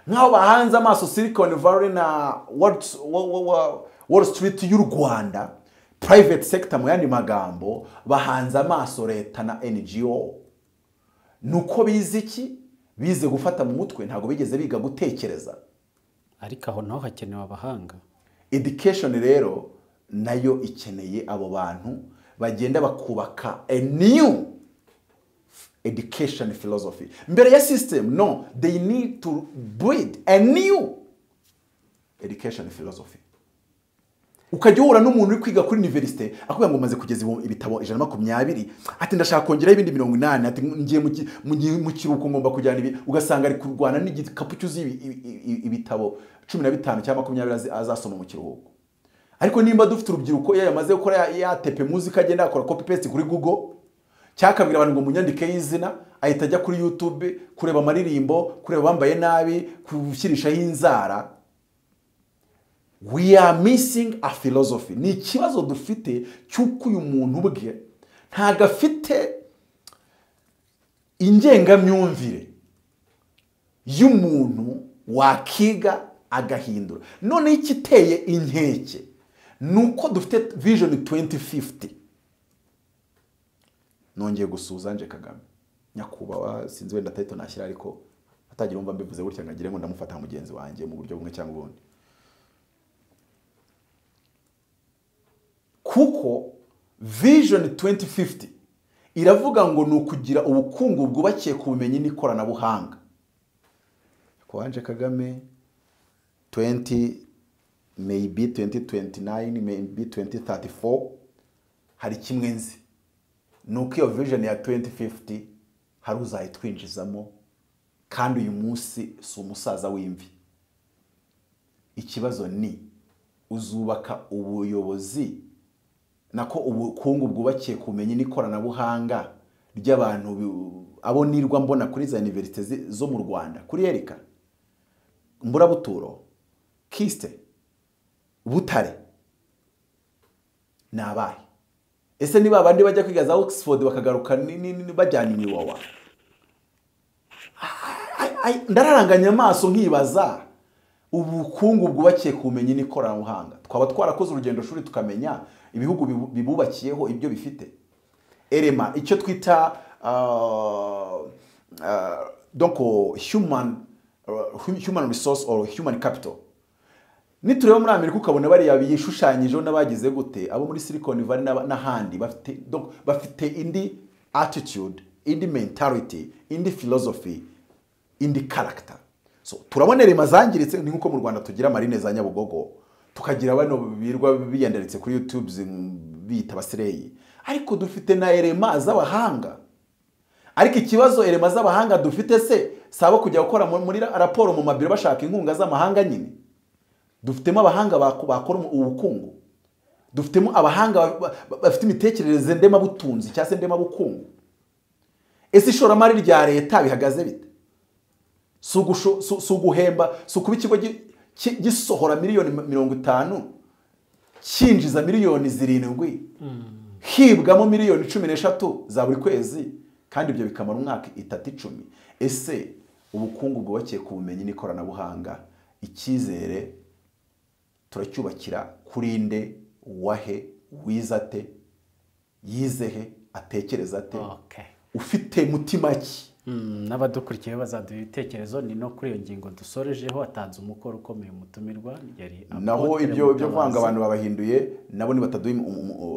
A: Nkaho bahanze amaso Silicon Valley na Wall Street y'u Rwanda, private sector mu yandi magambo, bahanze amaso leta na NGO. Nuko bize iki? Bize gufata mu mutwe, ntago bigeze biga gutekereza.
B: Ariko aho naho hakenewe abahanga.
A: Education rero nayo ikeneye abo bantu bagenda bakubaka a new education philosophy. Mbere ya system, no, they need to build a new education philosophy. Ukajya uhura n'umuntu uri kwiga kuri university akubwira ngo maze kugeza ibitabo 120, ati ndashaka kongera ibindi 80, ati ngiye mu kiruko ngomba kujyana ibi, ugasanga ari kurwana n'igikapu cyuzi ibitabo 15 cyangwa 20 azasoma mu kiruhuko. Ariko nimba dufite urubyiruko yamaze gukora yatepe muzika agenda akora copy paste kuri Google, cyakabwira abantu ngo munyandike y'izina, ahita ajya kuri YouTube kureba amaririmbo, kureba bambaye nabi, kushyirishaho inzara. We are missing a philosophy. Ni ikibazo dufite cyuko uyu muntu ubwe ntago afite ingengamyumvire y'umuntu wakiga agahindura. None ikiteye inkeke nuko dufite vision 2050. Nongeye gusuza Ange Kagame nyakubahwa, sinzi wenda title nashyira ariko atagira umva mbivuze gutya ngagire ngo ndamufata mugenzi wanjye mu buryo bumwe cyangwa ubundi. Kuko vision 2050 iravuga ngo nukugira ubukungu bwubakiye ku bumenyi n'ikoranabuhanga. Kwa Ange Kagame maybe 2029, maybe 2034, hari kimwe nzi nuko iyo vision ya 2050 hari uzayitwinjizamo, kandi uyu munsi si umusaza w'imvi. Ikibazo ni uzubaka ubuyobozi nako ubukungu bwubakiye kumenye n'ikoranabuhanga ry'abantu abo nirwa mbona kuri za universite zo mu Rwanda, kuri Erika, Mburabuturo, Kiste, Butare, nabaye. Ese niba abandi bajya kwiga za Oxford bakagaruka bajyana iwawa? ndararanganya amaso nkibaza ubukungu bwubakiye ku bumenyi n'ikoranabuhanga twaba twarakoze urugendo shuri tukamenya ibihugu bibubakiyeho ibyo bifite erema icyo twita donc human resource or human capital nitureba muri Amerika ukabona bari yabishushanyijeho n'abagize gute abo muri Silicon Valley n'ahandi bafite indi attitude indi mentality indi philosophy indi character so turabona erema zangiritse ni nkuko mu Rwanda tugira marine za Nyabugogo tukagira bano birwa biyenderitse kuri YouTube bita basireyi ariko dufite na erema z'abahanga ariko ikibazo erema z'abahanga dufite se sabo kujya gukora muri raporo mu mabiro bashaka inkunga z'amahanga nyine dufitemo abahanga bakora ubukungu dufitemo abahanga bafite imitekerereze ndema butunzi cyangwa se ndema bukungu ese ishoramari rya leta bihagaze bite suguhemba sukuba ikigo gisohora miliyoni 50 cyinjiza miliyoni 7 hibwamo miliyoni 13 za buri kwezi kandi ibyo bikamara umwaka 3-10 ese ubukungu bwubakiye ku bumenyi n'ikoranabuhanga ikizere turacyubakira kurinde wahe wizate yizehe atekereza ate ufite mutima ki
B: n'abadukurikiye bazaduha ibitekerezo ni no kuri iyo ngingo dusorejeho atanze umukoro ukomeye umutumirwa yari
A: naho ibyo vanga abantu babahinduye nabo nibataduha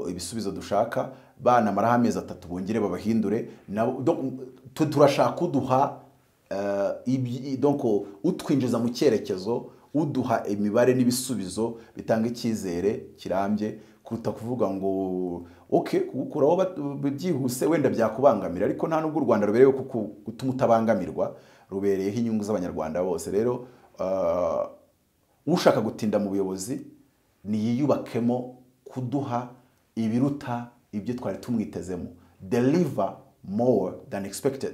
A: ibisubizo dushaka bana mara amezi 3 bongere babahindure nabo turashaka kuduha donc utwinjiza mu cyerekezo uduha imibare n'ibisubizo bitanga ikizere kirambye kuruta kuvuga ngo okay kugukuraho byihuse wenda byakubangamira ariko nta nubwo u Rwanda rubereye gutuma utabangamirwa rubereyeho inyungu z'abanyarwanda bose rero ushaka gutinda mu buyobozi ni yiyubakemo kuduha ibiruta ibyo twari tumwitezemo deliver more than expected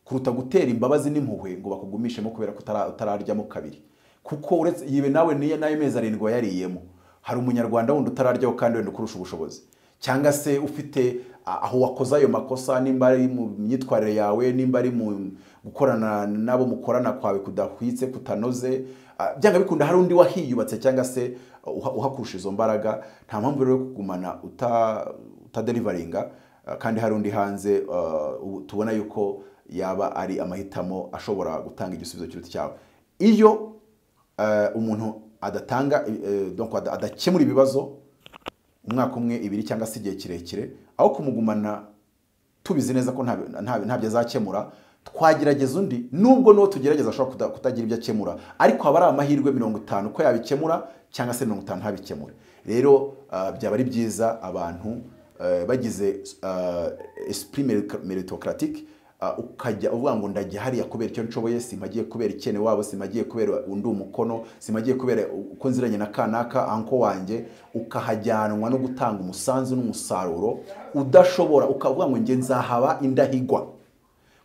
A: kuruta gutera imbabazi n'impuhwe ngo bakugumishemo kubera ko utararyamo kabiri kuko uretse yibe nawe niye nayo meza 7 yariyemo hari umunyarwanda wundi utararyaho kandi wenda kurusha ubushobozi cyangwa se ufite aho wakoza ayo makosa nimba ari mu myitwarire yawe nimba ari mu gukorana nabo mukorana kwawe kudahwitse kutanoze byanga bikunda hari undi wahiyubatse cyangwa se uhakurusha izo mbaraga nta mpamvu rero kugumana utadelivaringa kandi hari undi hanze tubona yuko yaba ari amahitamo ashobora gutanga igisubizo cy'uruti cyawe iyo umuntu adatanga donc adakemura ibibazo umwaka umwe 2 cyangwa se igihe kirekire aho kumugumana tubizi neza ko ntabyo azakemura twagerageza undi nubwo no tugerageza ashobora kutagira ibyo akemura ariko aba ari amahirwe 50 ko yabikemura cyangwa se 50 ntabikemure rero byaba ari byiza abantu bagize esprit méritocratique ukajya uvuga ngo ndagiye hariya kubera icyo nshoboye simagiye kubera ikene wabo simagiye kubera undi umukono simagiye kubera uko nziranye na kanaka anko wanjye ukahajyanwa no gutanga umusanzu n'umusaruro udashobora ukavuga ngo nge nzahaba indahigwa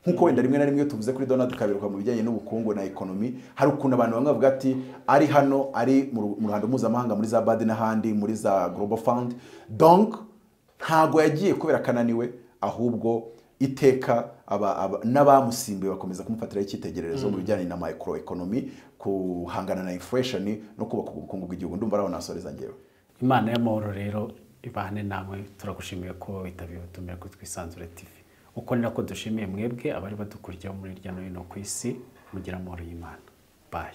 A: nkuko wenda rimwe na rimwe tuvuze kuri Donald kaberuka mu bijyanye n'ubukungu na economy hari ukuntu abantu bamwe bavuga ati ari hano ari mu ruhando mpuzamahanga muri za BAD n'ahandi muri za Global Fund donc ntago yagiye kubera kananiwe ahubwo iteka n'abamusimbuye bakomeza kumufatira icyitegererezo mu bijyanye na microeconomy kuhangana na inflation no kubaka ubukungu bw'igihugu ndumva araho nasoreza ngewe
B: Imana y'amahoro rero ibane namwe turagushimiye ko witabiye ubutumire kuri Twisanzure TV uko ni nako dushimiye mwebwe abari badukurikiye muri hirya no hino ku isi mugira amahoro y'Imana bye